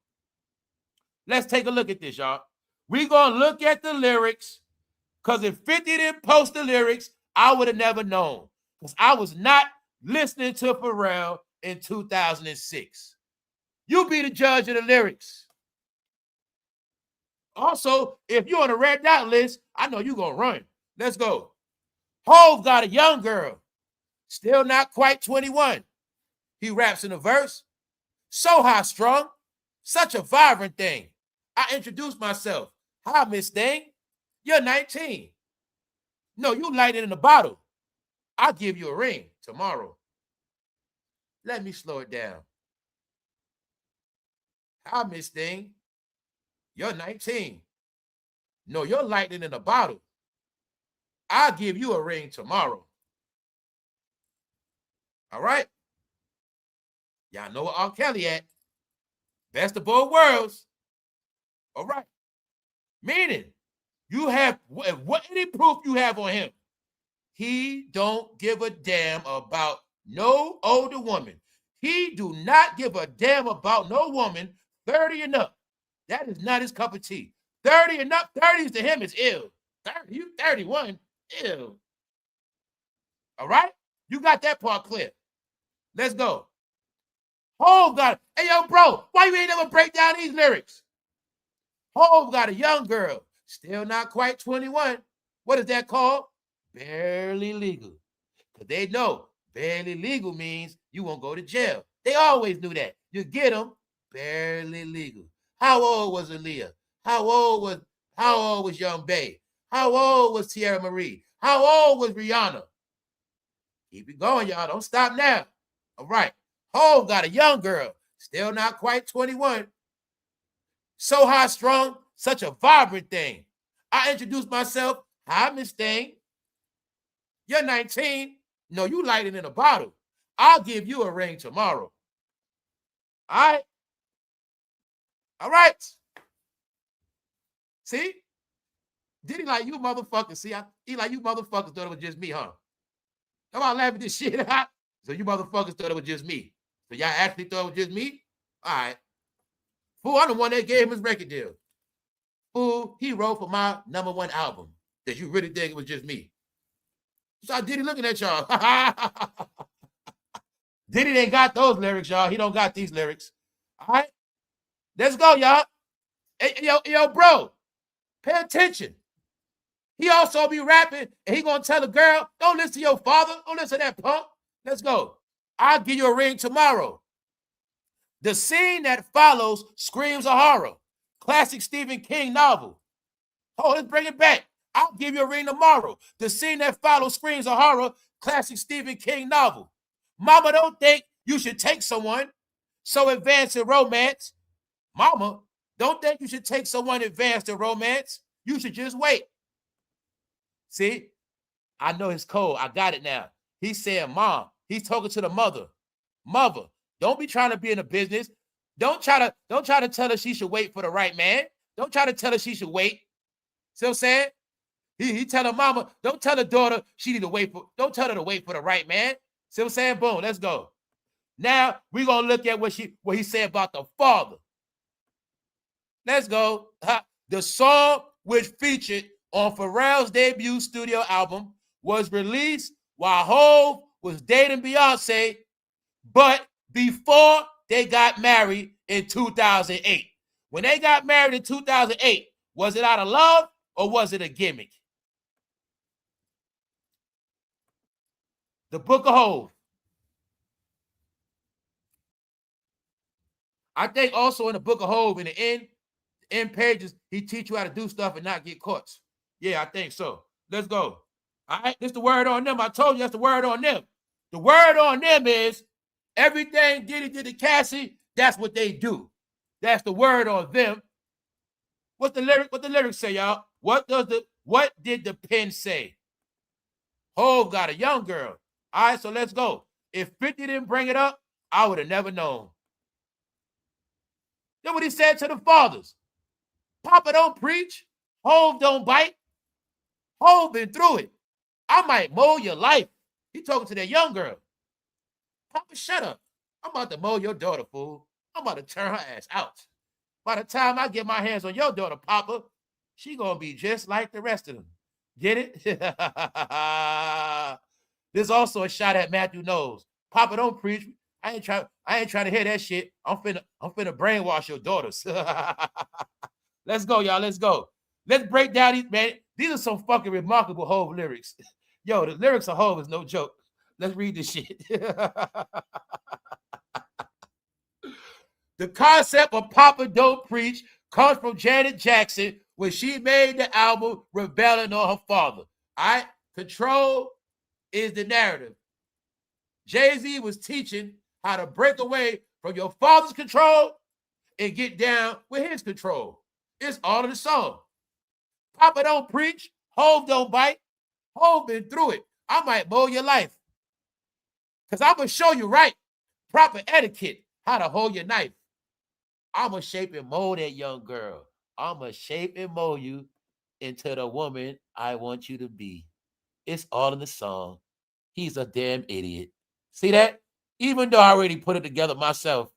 Speaker 1: Let's take a look at this, y'all. We're going to look at the lyrics, because if 50 didn't post the lyrics, I would have never known, because I was not listening to Pharrell in 2006. You be the judge of the lyrics. Also, if you're on a red dot list, I know you're going to run. Let's go. Hov got a young girl, still not quite 21. He raps in a verse. So high strung, such a vibrant thing. I introduced myself. Hi, Miss Thing. You're 19. No, you light it in a bottle. I'll give you a ring tomorrow. Let me slow it down. Hi, Miss Thing. You're 19. No, you're lighting in a bottle. I'll give you a ring tomorrow. All right? Y'all know what R. Kelly at. Best of both worlds. All right. Meaning, you have what any proof you have on him. He don't give a damn about no older woman. He do not give a damn about no woman 30 and up. That is not his cup of tea. 30 and up, 30s to him is ill. 30, you 31, ill. All right? You got that part clear. Let's go. Hov got, hey, yo, bro, why you ain't never break down these lyrics? Hov got a young girl, still not quite 21. What is that called? Barely legal. Because they know barely legal means you won't go to jail. They always knew that. You get them, barely legal. How old was Aaliyah? How old was Young Bae? How old was Tierra Marie? How old was Rihanna? Keep it going, y'all. Don't stop now. All right. Hov got a young girl, still not quite 21. So high strung, such a vibrant thing. I introduced myself. Hi, Miss Thing. You're 19. No, you lighting in a bottle. I'll give you a ring tomorrow. All right. All right. See? Did he like you motherfuckers? See, he like you motherfuckers thought it was just me, huh? Come on, laughing this shit out. So you motherfuckers thought it was just me. So y'all actually thought it was just me? All right. Fool, I'm the one that gave him his record deal. Fool, he wrote for my #1 album. That you really think it was just me. So Diddy looking at y'all. Diddy ain't got those lyrics, y'all. He don't got these lyrics. All right? Let's go, y'all. Hey, yo, bro, pay attention. He also be rapping, and he gonna tell a girl, don't listen to your father. Don't listen to that punk. Let's go. I'll give you a ring tomorrow. The scene that follows screams a horror. Classic Stephen King novel. Oh, let's bring it back. I'll give you a ring tomorrow. The scene that follows screams a horror. Classic Stephen King novel. Mama don't think you should take someone so advanced in romance. Mama don't think you should take someone advanced in romance. You should just wait. See, I know his code. I got it now. He's saying, Mom. He's talking to the mother. Mother, don't be trying to be in a business. Don't try to tell her she should wait for the right man. Don't try to tell her she should wait. See what I'm saying? He tell her mama, don't tell her daughter she need to wait for, don't tell her to wait for the right man. See what I'm saying? Boom, let's go. Now we're gonna look at what he said about the father. Let's go. The song which featured on Pharrell's debut studio album was released while Hov was dating Beyonce, but before they got married in 2008. When they got married in 2008, was it out of love or was it a gimmick? The Book of Hov. I think also in the Book of Hov, in the end pages, he teach you how to do stuff and not get caught. Yeah, I think so. Let's go. All right, this is the word on them. I told you that's the word on them. The word on them is everything Diddy did to Cassie, that's what they do. That's the word on them. What's the lyric? What the lyrics say, y'all? What did the pen say? Hov got a young girl. All right, so let's go. If 50 didn't bring it up, I would have never known. Then what he said to the fathers. Papa don't preach. Hov don't bite. Hov been through it. I might mold your life. He talking to that young girl. Papa, shut up. I'm about to mow your daughter, fool. I'm about to turn her ass out. By the time I get my hands on your daughter, Papa, she gonna be just like the rest of them. Get it? There's also a shot at Matthew Knowles. Papa, don't preach. I ain't trying to hear that shit. I'm finna brainwash your daughters. Let's go, y'all. Let's go. Let's break down these, man. These are some fucking remarkable Hove lyrics. Yo, the lyrics of Hove is no joke. Let's read this shit. The concept of Papa Don't Preach comes from Janet Jackson when she made the album rebelling on her father. All right? Control is the narrative. Jay-Z was teaching how to break away from your father's control and get down with his control. It's all in the song. Papa Don't Preach, Hove Don't Bite. Hove been through it. I might mow your life. Because I'm going to show you right, proper etiquette, how to hold your knife. I'm going to shape and mold that young girl. I'm going to shape and mold you into the woman I want you to be. It's all in the song. He's a damn idiot. See that? Even though I already put it together myself,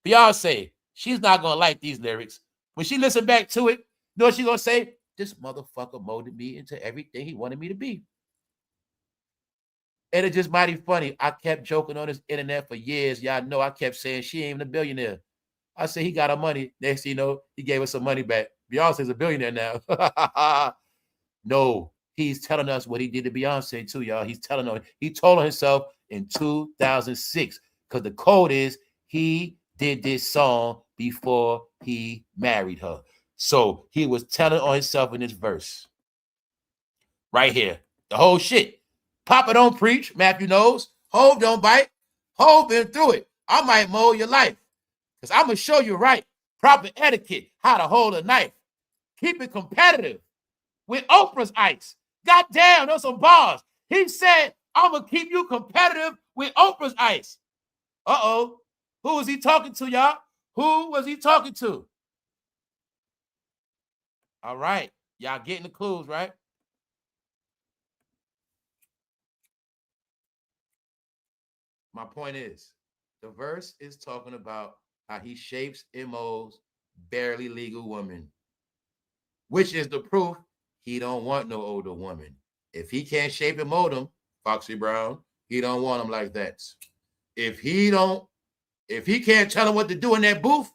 Speaker 1: Beyonce, she's not going to like these lyrics. When she listen back to it, you know what she's going to say? This motherfucker molded me into everything he wanted me to be. And it's just mighty funny. I kept joking on this internet for years. Y'all know I kept saying she ain't even a billionaire. I said he got her money. Next thing you know, he gave us some money back. Beyonce's a billionaire now. No, he's telling us what he did to Beyonce too, y'all. He's telling her. He told her himself in 2006 because the code is he did this song before he married her. So he was telling on himself in this verse. Right here. The whole shit. Papa Don't Preach, Matthew Knowles. Hove Don't Bite. Hove been through it. I might mold your life. Because I'm going to show you right, proper etiquette, how to hold a knife. Keep it competitive with Oprah's ice. Goddamn, those some bars. He said, I'm going to keep you competitive with Oprah's ice. Uh-oh. Who was he talking to, y'all? Who was he talking to? All right. Y'all getting the clues, right? My point is, the verse is talking about how he shapes and molds barely legal women, which is the proof he don't want no older woman. If he can't shape and mold them, Foxy Brown, he don't want them like that. If he can't tell him what to do in that booth,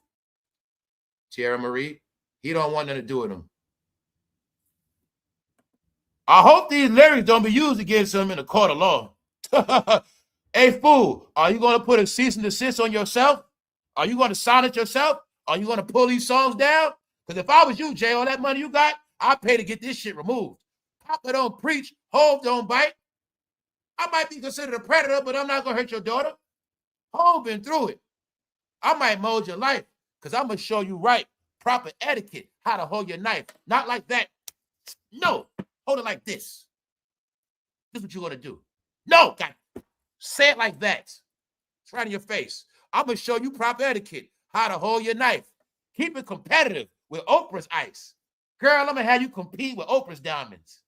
Speaker 1: Tierra Marie, he don't want nothing to do with him. I hope these lyrics don't be used against him in a court of law. Hey, fool, are you going to put a cease and desist on yourself? Are you going to silence yourself? Are you going to pull these songs down? Because if I was you, Jay, all that money you got, I'd pay to get this shit removed. Papa Don't Preach, Hove Don't Bite. I might be considered a predator, but I'm not going to hurt your daughter. Hove been through it. I might mold your life because I'm going to show you right, proper etiquette, how to hold your knife. Not like that. No, hold it like this. This is what you're going to do. No, God, say it like that. It's right in your face. I'm going to show you proper etiquette, how to hold your knife. Keep it competitive with Oprah's ice. Girl, I'm going to have you compete with Oprah's diamonds.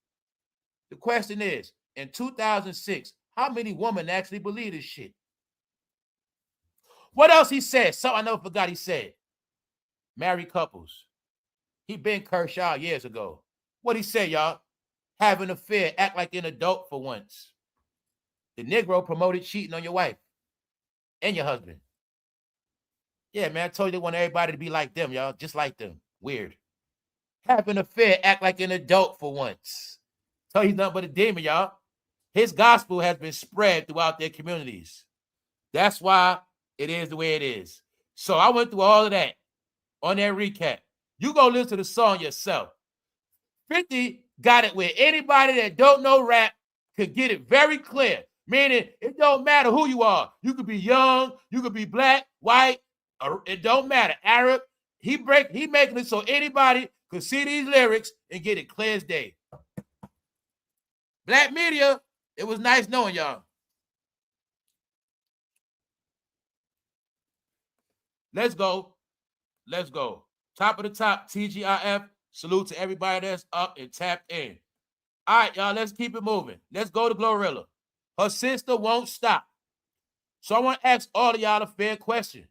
Speaker 1: The question is, in 2006, how many women actually believe this shit? What else he said? Something I never forgot he said. Married couples. He been cursed y'all years ago. What he said, y'all? Have an affair, act like an adult for once. The Negro promoted cheating on your wife and your husband. Yeah, man, I told you they want everybody to be like them, y'all, just like them. Weird. Have an affair, act like an adult for once. Tell you nothing but a demon, y'all. His gospel has been spread throughout their communities. That's why it is the way it is. So I went through all of that on that recap. You go listen to the song yourself. 50 got it where anybody that don't know rap could get it very clear. Meaning, it don't matter who you are. You could be young, you could be black, white, it don't matter. Arab. He making it so anybody could see these lyrics and get it clear as day. Black media, it was nice knowing y'all. Let's go. Let's go. Top of the top, TGIF. Salute to everybody that's up and tapped in. All right, y'all, let's keep it moving. Let's go to GLORILLA. Her sister won't stop. So I want to ask all of y'all a fair question.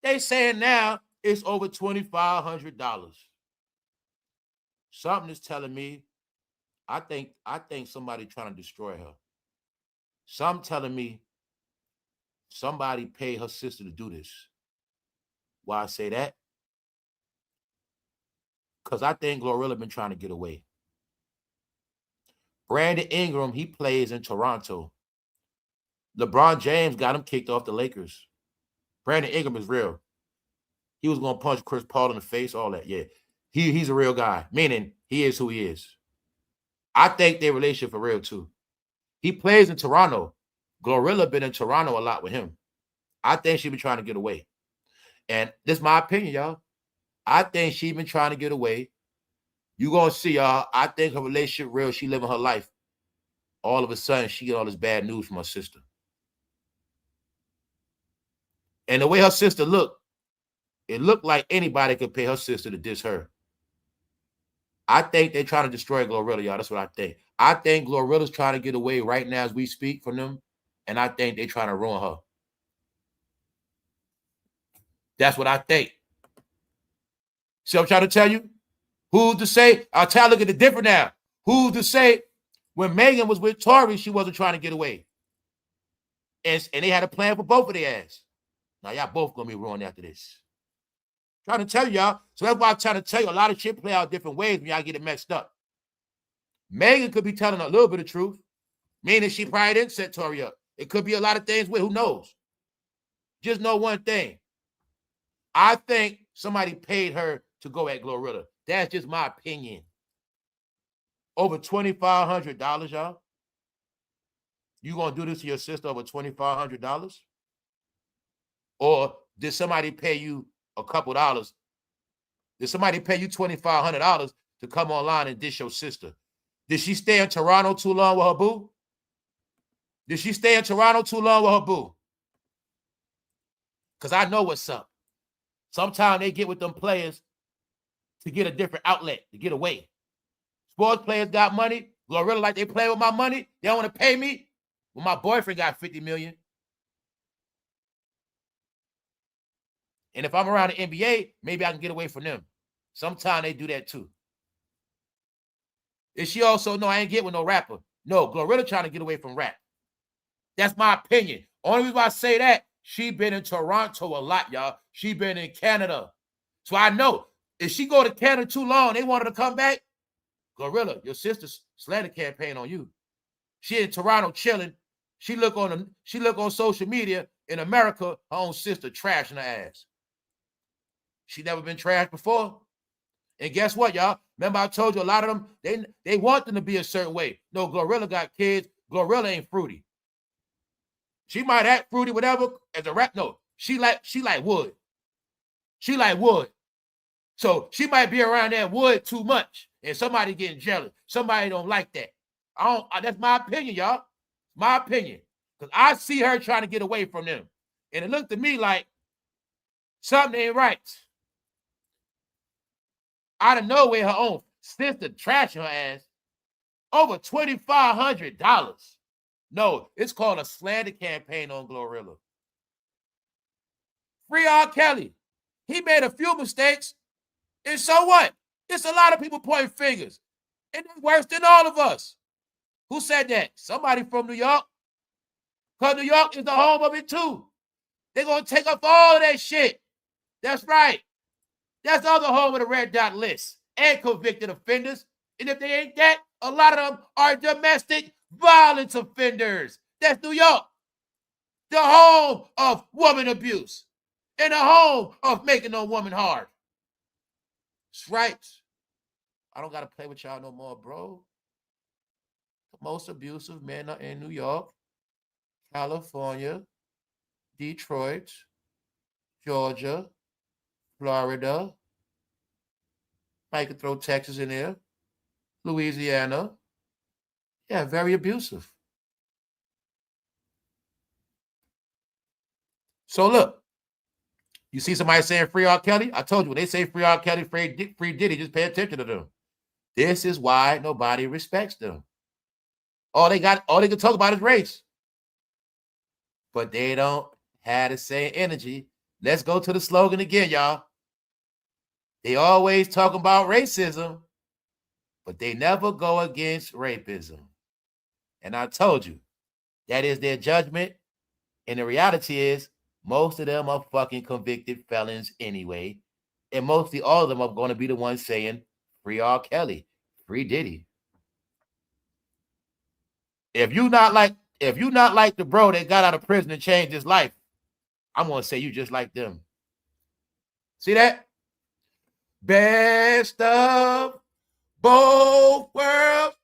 Speaker 1: They saying now it's over $2,500. Something is telling me, I think somebody trying to destroy her. Some telling me somebody paid her sister to do this. Why I say that? Because I think GLORILLA been trying to get away. Brandon Ingram, he plays in Toronto. LeBron James got him kicked off the Lakers. Brandon Ingram is real. He was going to punch Chris Paul in the face, all that. Yeah, he's a real guy, meaning he is who he is. I think their relationship for real, too. He plays in Toronto. GLORILLA been in Toronto a lot with him. I think she been trying to get away. And this is my opinion, y'all. I think she been trying to get away. You going to see, y'all. I think her relationship real. She living her life. All of a sudden, she get all this bad news from her sister. And the way her sister looked, it looked like anybody could pay her sister to diss her. I think they're trying to destroy GLORILLA, y'all. That's what I think. I think GLORILLA's trying to get away right now as we speak from them, and I think they're trying to ruin her. That's what I think. See what I'm trying to tell you? Who's to say? I'll tell you, look at it different now. Who's to say when Megan was with Tory, she wasn't trying to get away? And they had a plan for both of their ass. Now, y'all both going to be ruined after this. I'm trying to tell y'all. So that's why I'm trying to tell you a lot of shit play out different ways when y'all get it messed up. Megan could be telling a little bit of truth, meaning she probably didn't set Tory up. It could be a lot of things with who knows. Just know one thing. I think somebody paid her to go at GLORILLA. That's just my opinion. Over $2,500, y'all. You going to do this to your sister over $2,500? Or did somebody pay you a couple dollars? Did somebody pay you $2,500 to come online and dish your sister? Did she stay in Toronto too long with her boo? Did she stay in Toronto too long with her boo? Because I know what's up. Sometimes they get with them players to get a different outlet, to get away. Sports players got money. GLORILLA, like they play with my money. They don't want to pay me. Well, my boyfriend got $50 million. And if I'm around the NBA, maybe I can get away from them. Sometimes they do that too. And she also, no, I ain't get with no rapper. No, GLORILLA trying to get away from rap. That's my opinion. Only reason why I say that, she been in Toronto a lot, y'all. She been in Canada. So I know if she go to Canada too long, they want her to come back. GLORILLA, your sister's slander campaign on you. She in Toronto chilling. She look on social media in America, her own sister trashing her ass. She never been trashed before. And guess what, y'all? Remember I told you a lot of them, they want them to be a certain way. No, GLORILLA got kids. GLORILLA ain't fruity. She might act fruity, whatever, as a rap. No, she like wood. She like wood. So she might be around that wood too much, and somebody getting jealous. Somebody don't like that. That's my opinion, y'all. My opinion. Because I see her trying to get away from them. And it looked to me like something ain't right. Out of nowhere, her own sister trashing her ass. Over $2,500. No, it's called a slander campaign on GLORILLA. Free R. Kelly. He made a few mistakes. And so what? It's a lot of people pointing fingers. And it's worse than all of us. Who said that? Somebody from New York. Because New York is the home of it too. They're going to take up all of that shit. That's right. That's the other home of the red dot list. And convicted offenders. And if they ain't that, a lot of them are domestic violence offenders. That's New York. The home of woman abuse. And the home of making no woman hard. That's right. I don't got to play with y'all no more, bro. The most abusive men are in New York, California, Detroit, Georgia, Florida. I could throw Texas in there. Louisiana. Yeah, very abusive. So look, you see somebody saying free R. Kelly? I told you, when they say free R. Kelly, free Diddy, just pay attention to them. This is why nobody respects them. All they can talk about is race. but they don't have the same energy. Let's go to the slogan again, y'all. They always talk about racism, but they never go against rapism. And I told you, that is their judgment. And the reality is, most of them are fucking convicted felons anyway. And mostly all of them are going to be the ones saying, free R. Kelly, free Diddy. If you not like the bro that got out of prison and changed his life, I'm going to say you just like them. See that? Best of both worlds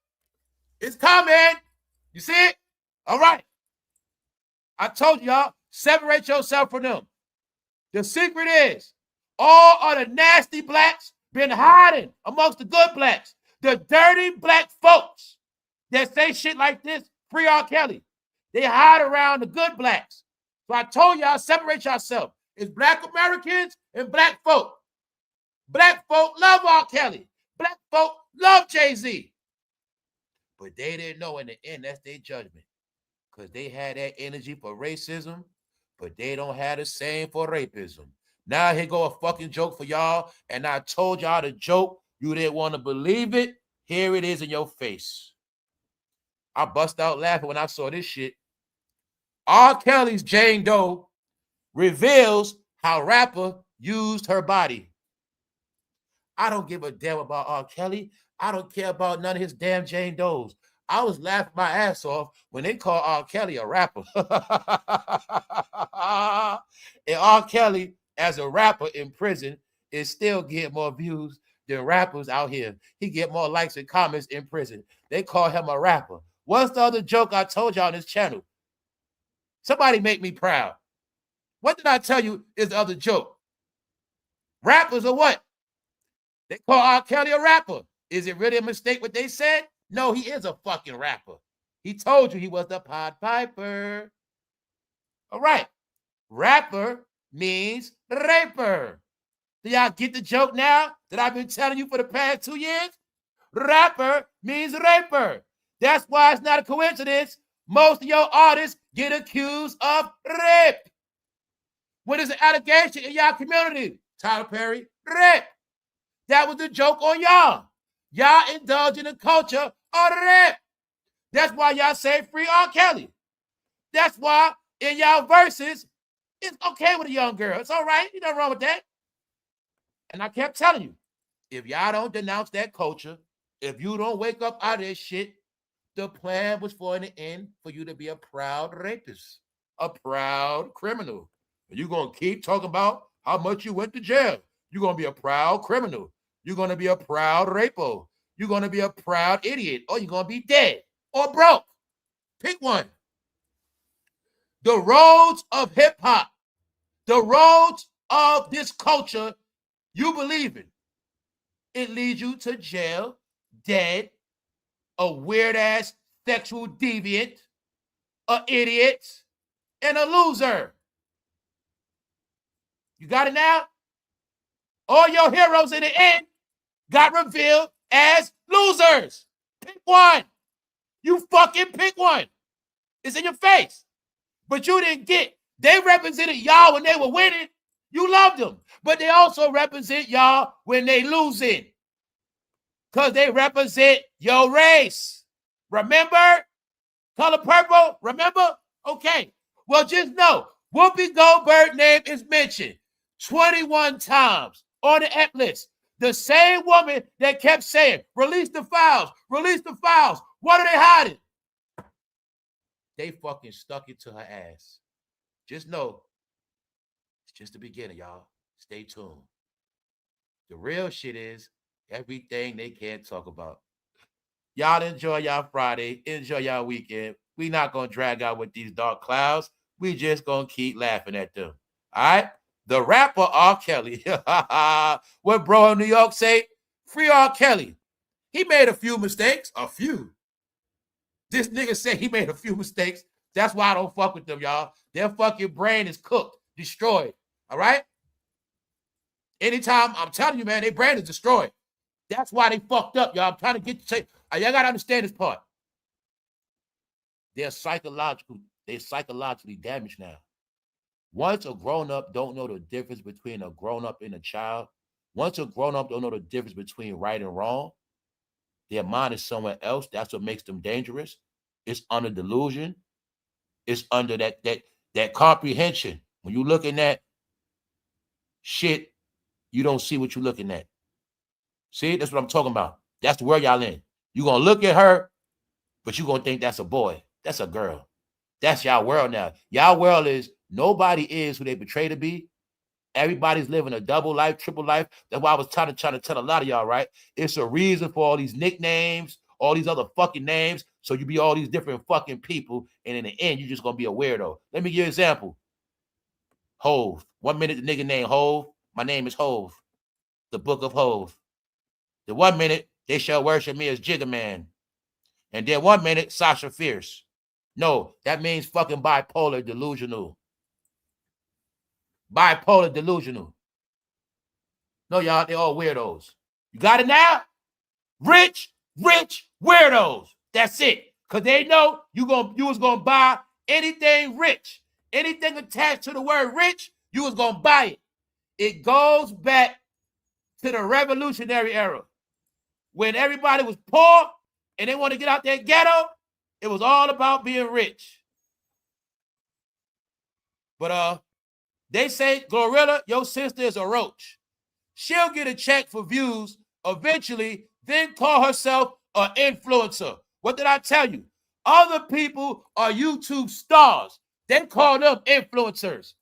Speaker 1: is coming. You see it? All right. I told y'all, separate yourself from them. The secret is all of the nasty blacks been hiding amongst the good blacks. The dirty black folks that say shit like this, free R. Kelly. They hide around the good blacks. So I told y'all, separate yourself. It's black Americans and black folk. Black folk love R. Kelly. Black folk love Jay-Z. But they didn't know in the end, that's their judgment. Because they had that energy for racism, but they don't have the same for rapism. Now here go a fucking joke for y'all, and I told y'all the joke. You didn't want to believe it. Here it is in your face. I bust out laughing when I saw this shit. R. Kelly's Jane Doe reveals how rapper used her body. I don't give a damn about R. Kelly. I don't care about none of his damn Jane Does. I was laughing my ass off when they called R. Kelly a rapper. And R. Kelly, as a rapper in prison, is still getting more views than rappers out here. He get more likes and comments in prison. They call him a rapper. What's the other joke I told y'all on this channel? Somebody make me proud. What did I tell you is the other joke? Rappers or what? They call R. Kelly a rapper. Is it really a mistake what they said? No, he is a fucking rapper. He told you he was the Pied Piper. All right. Rapper means raper. Do y'all get the joke now that I've been telling you for the past 2 years? Rapper means raper. That's why it's not a coincidence most of your artists get accused of rape. What is an allegation in y'all community? Tyler Perry, rape. That was the joke on y'all. Y'all indulge in the culture of rape. That's why y'all say free R. Kelly. That's why in y'all verses, it's okay with a young girl. It's all right. There's nothing wrong with that. And I kept telling you, if y'all don't denounce that culture, if you don't wake up out of this shit, the plan was for in the end for you to be a proud rapist, a proud criminal. And you're going to keep talking about how much you went to jail. You're going to be a proud criminal. You're going to be a proud rapo. You're going to be a proud idiot. Or you're going to be dead or broke. Pick one. The roads of hip-hop, the roads of this culture you believe in, it leads you to jail, dead, a weird-ass sexual deviant, an idiot, and a loser. You got it now? All your heroes in the end got revealed as losers. Pick one. You fucking pick one. It's in your face. But you didn't get. They represented y'all when they were winning. You loved them. But they also represent y'all when they losing. Because they represent your race. Remember? Color purple? Remember? Okay. Well, just know, Whoopi Goldberg's name is mentioned 21 times on the ep list. The same woman that kept saying, release the files, release the files. What are they hiding? They fucking stuck it to her ass. Just know, it's just the beginning, y'all. Stay tuned. The real shit is everything they can't talk about. Y'all enjoy y'all Friday. Enjoy y'all weekend. We not going to drag out with these dark clouds. We just going to keep laughing at them. All right? The rapper R. Kelly. What bro in New York say? Free R. Kelly. He made a few mistakes. A few. This nigga said he made a few mistakes. That's why I don't fuck with them, y'all. Their fucking brain is cooked, destroyed. All right? Anytime, I'm telling you, man, their brain is destroyed. That's why they fucked up, y'all. I'm trying to get you to say, y'all got to understand this part. Their psychological They're psychologically damaged now. Once a grown-up don't know the difference between a grown-up and a child, once a grown-up don't know the difference between right and wrong, their mind is somewhere else. That's what makes them dangerous. It's under delusion. It's under that comprehension. When you're looking at shit, you don't see what you're looking at. See, that's what I'm talking about. That's the world y'all in. You're going to look at her, but you're going to think that's a boy. That's a girl. That's y'all world now. Y'all world is nobody is who they portray to be. Everybody's living a double life, triple life. That's why I was trying to tell a lot of y'all, right? It's a reason for all these nicknames, all these other fucking names. So you be all these different fucking people. And in the end, you're just going to be a weirdo. Let me give you an example. Hove. 1 minute, the nigga named Hove. My name is Hove. The Book of Hove. The 1 minute, they shall worship me as Jigga Man. And then 1 minute, Sasha Fierce. No, that means fucking bipolar delusional. Bipolar delusional. No, y'all, they all weirdos. You got it now? Rich weirdos. That's it. Because they know you was going to buy anything rich. Anything attached to the word rich, you was going to buy it. It goes back to the revolutionary era. When everybody was poor and they want to get out their ghetto, it was all about being rich. But they say, GLORILLA, your sister is a roach. She'll get a check for views eventually, then call herself an influencer. What did I tell you? Other people are YouTube stars. They call them influencers.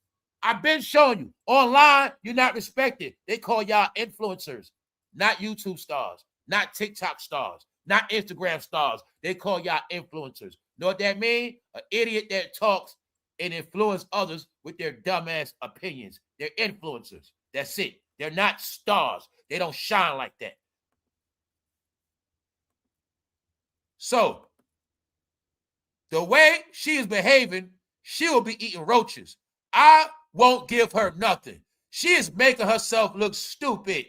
Speaker 1: I've been showing you. Online, you're not respected. They call y'all influencers, not YouTube stars, not TikTok stars, not Instagram stars. They call y'all influencers. Know what that means? An idiot that talks and influence others with their dumbass opinions. They're influencers. That's it. They're not stars. They don't shine like that. So, the way she is behaving, she will be eating roaches. I won't give her nothing. She is making herself look stupid.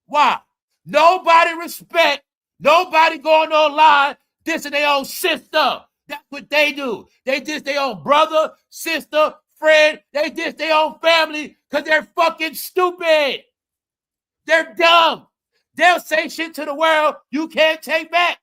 Speaker 1: Why? Nobody respect, nobody going online dissing their own sister. That's what they do. They diss their own brother, sister, friend. They diss their own family because they're fucking stupid. They're dumb. They'll say shit to the world you can't take back.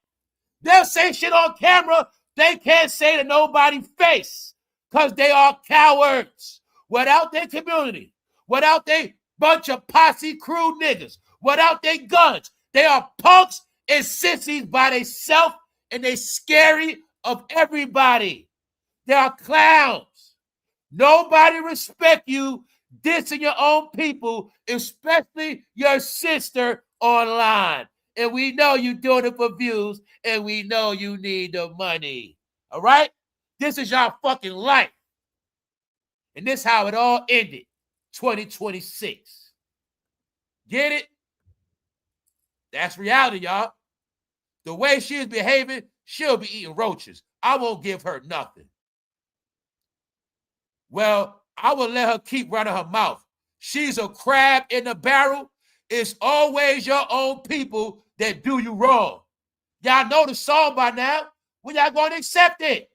Speaker 1: They'll say shit on camera they can't say to nobody's face because they are cowards. Without their community, without their bunch of posse crew niggas, without their guns, they are punks and sissies by themselves, and they scary of everybody. They are clowns. Nobody respect you dissing your own people, especially your sister online. And we know you doing it for views, and we know you need the money. All right? This is your fucking life. And this is how it all ended. 2026. Get it? That's reality, y'all. The way she is behaving, she'll be eating roaches. I won't give her nothing. Well, I will let her keep running her mouth. She's a crab in the barrel. It's always your own people that do you wrong. Y'all know the song by now. When y'all going to accept it?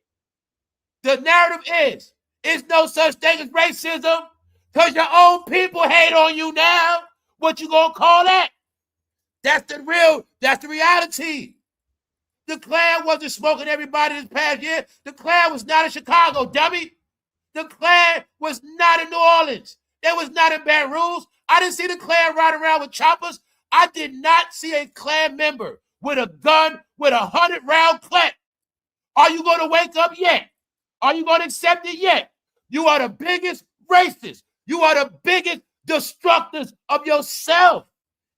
Speaker 1: The narrative is, it's no such thing as racism because your own people hate on you now. What you going to call that? That's the reality. The Klan wasn't smoking everybody this past year. The Klan was not in Chicago, dummy. The Klan was not in New Orleans. They was not in Baton Rouge. I didn't see the Klan riding around with choppers. I did not see a Klan member with a gun with a 100-round clip. Are you going to wake up yet? Are you going to accept it yet? You are the biggest racists. You are the biggest destructors of yourself.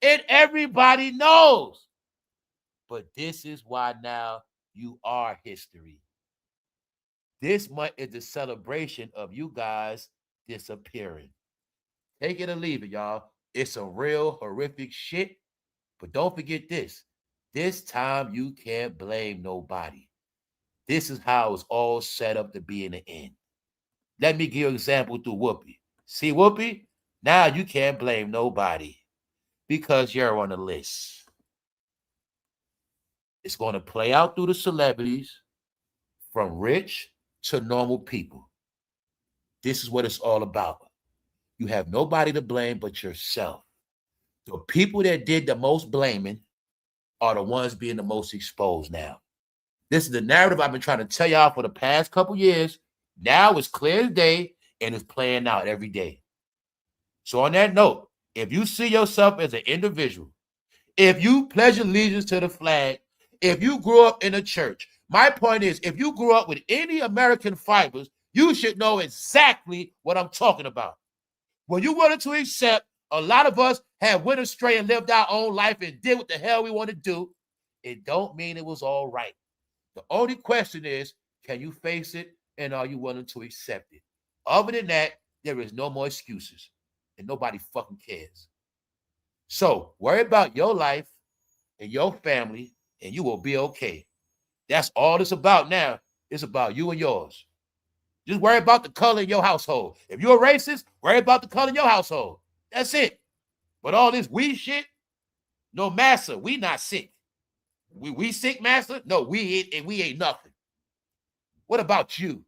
Speaker 1: And everybody knows. But this is why now you are history. This month is the celebration of you guys disappearing. Take it or leave it, y'all. It's a real horrific shit. But don't forget this. This time you can't blame nobody. This is how it's all set up to be in the end. Let me give you an example through WHOOPI. See WHOOPI? Now you can't blame nobody because you're on the list. It's going to play out through the celebrities from rich to normal people. This is what it's all about. You have nobody to blame but yourself. The people that did the most blaming are the ones being the most exposed now. This is the narrative I've been trying to tell y'all for the past couple years. Now it's clear as day, and it's playing out every day. So on that note, if you see yourself as an individual, if you pledge allegiance to the flag, if you grew up in a church, my point is, if you grew up with any American fibers, you should know exactly what I'm talking about. When you wanted to accept, a lot of us have went astray and lived our own life and did what the hell we want to do. It don't mean it was all right. The only question is, can you face it and are you willing to accept it? Other than that, there is no more excuses and nobody fucking cares. So worry about your life and your family and you will be okay. That's all it's about now. It's about you and yours. Just worry about the color in your household. If you're a racist, worry about the color in your household. That's it. But all this we shit, no, massa, we not sick. We sick, master? No, we ain't nothing. What about you?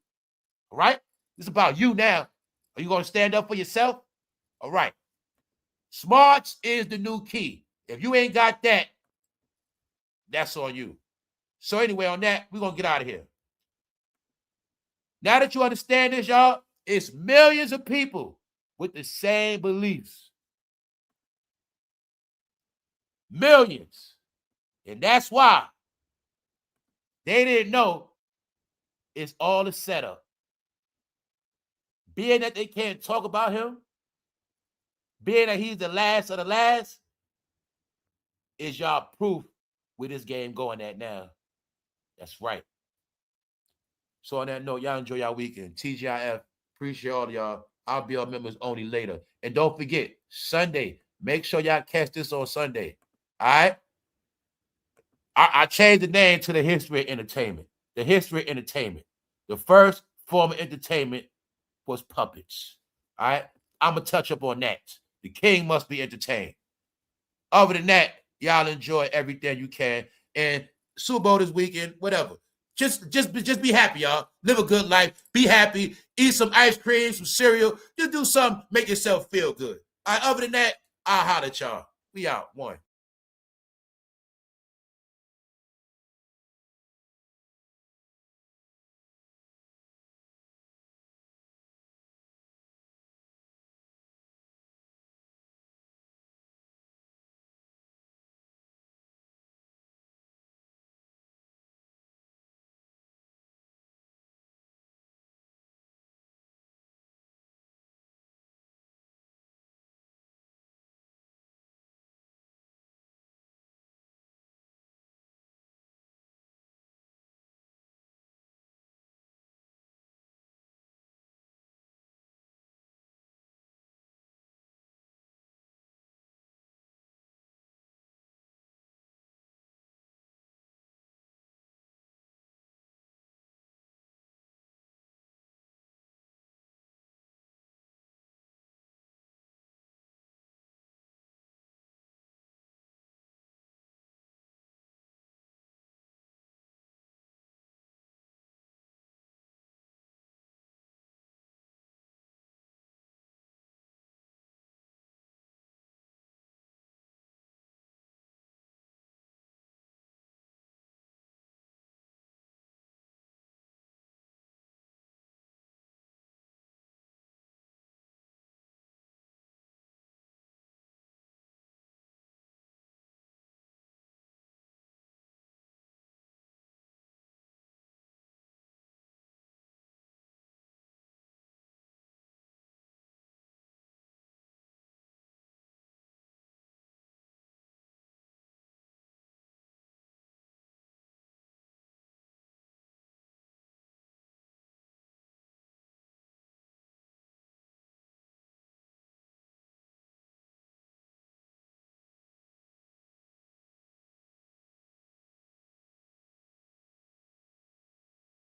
Speaker 1: All right? It's about you now. Are you going to stand up for yourself? All right. Smarts is the new key. If you ain't got that, that's on you. So anyway, on that, we're going to get out of here. Now that you understand this, y'all, it's millions of people with the same beliefs. Millions. And that's why they didn't know it's all a setup. Being that they can't talk about him, being that he's the last of the last, is y'all proof where this game going at now. That's right. So on that note, y'all enjoy y'all weekend. TGIF, appreciate all of y'all. I'll be on members only later. And don't forget, Sunday, make sure y'all catch this on Sunday. All right? I changed the name to the History of Entertainment. The History of Entertainment. The first form of entertainment was puppets. All right? I'm going to touch up on that. The king must be entertained. Other than that, y'all enjoy everything you can. And Super Bowl this weekend, whatever. Just be happy, y'all. Live a good life. Be happy. Eat some ice cream, some cereal. Just do something. Make yourself feel good. All right, other than that, I'll holler at y'all. We out. One.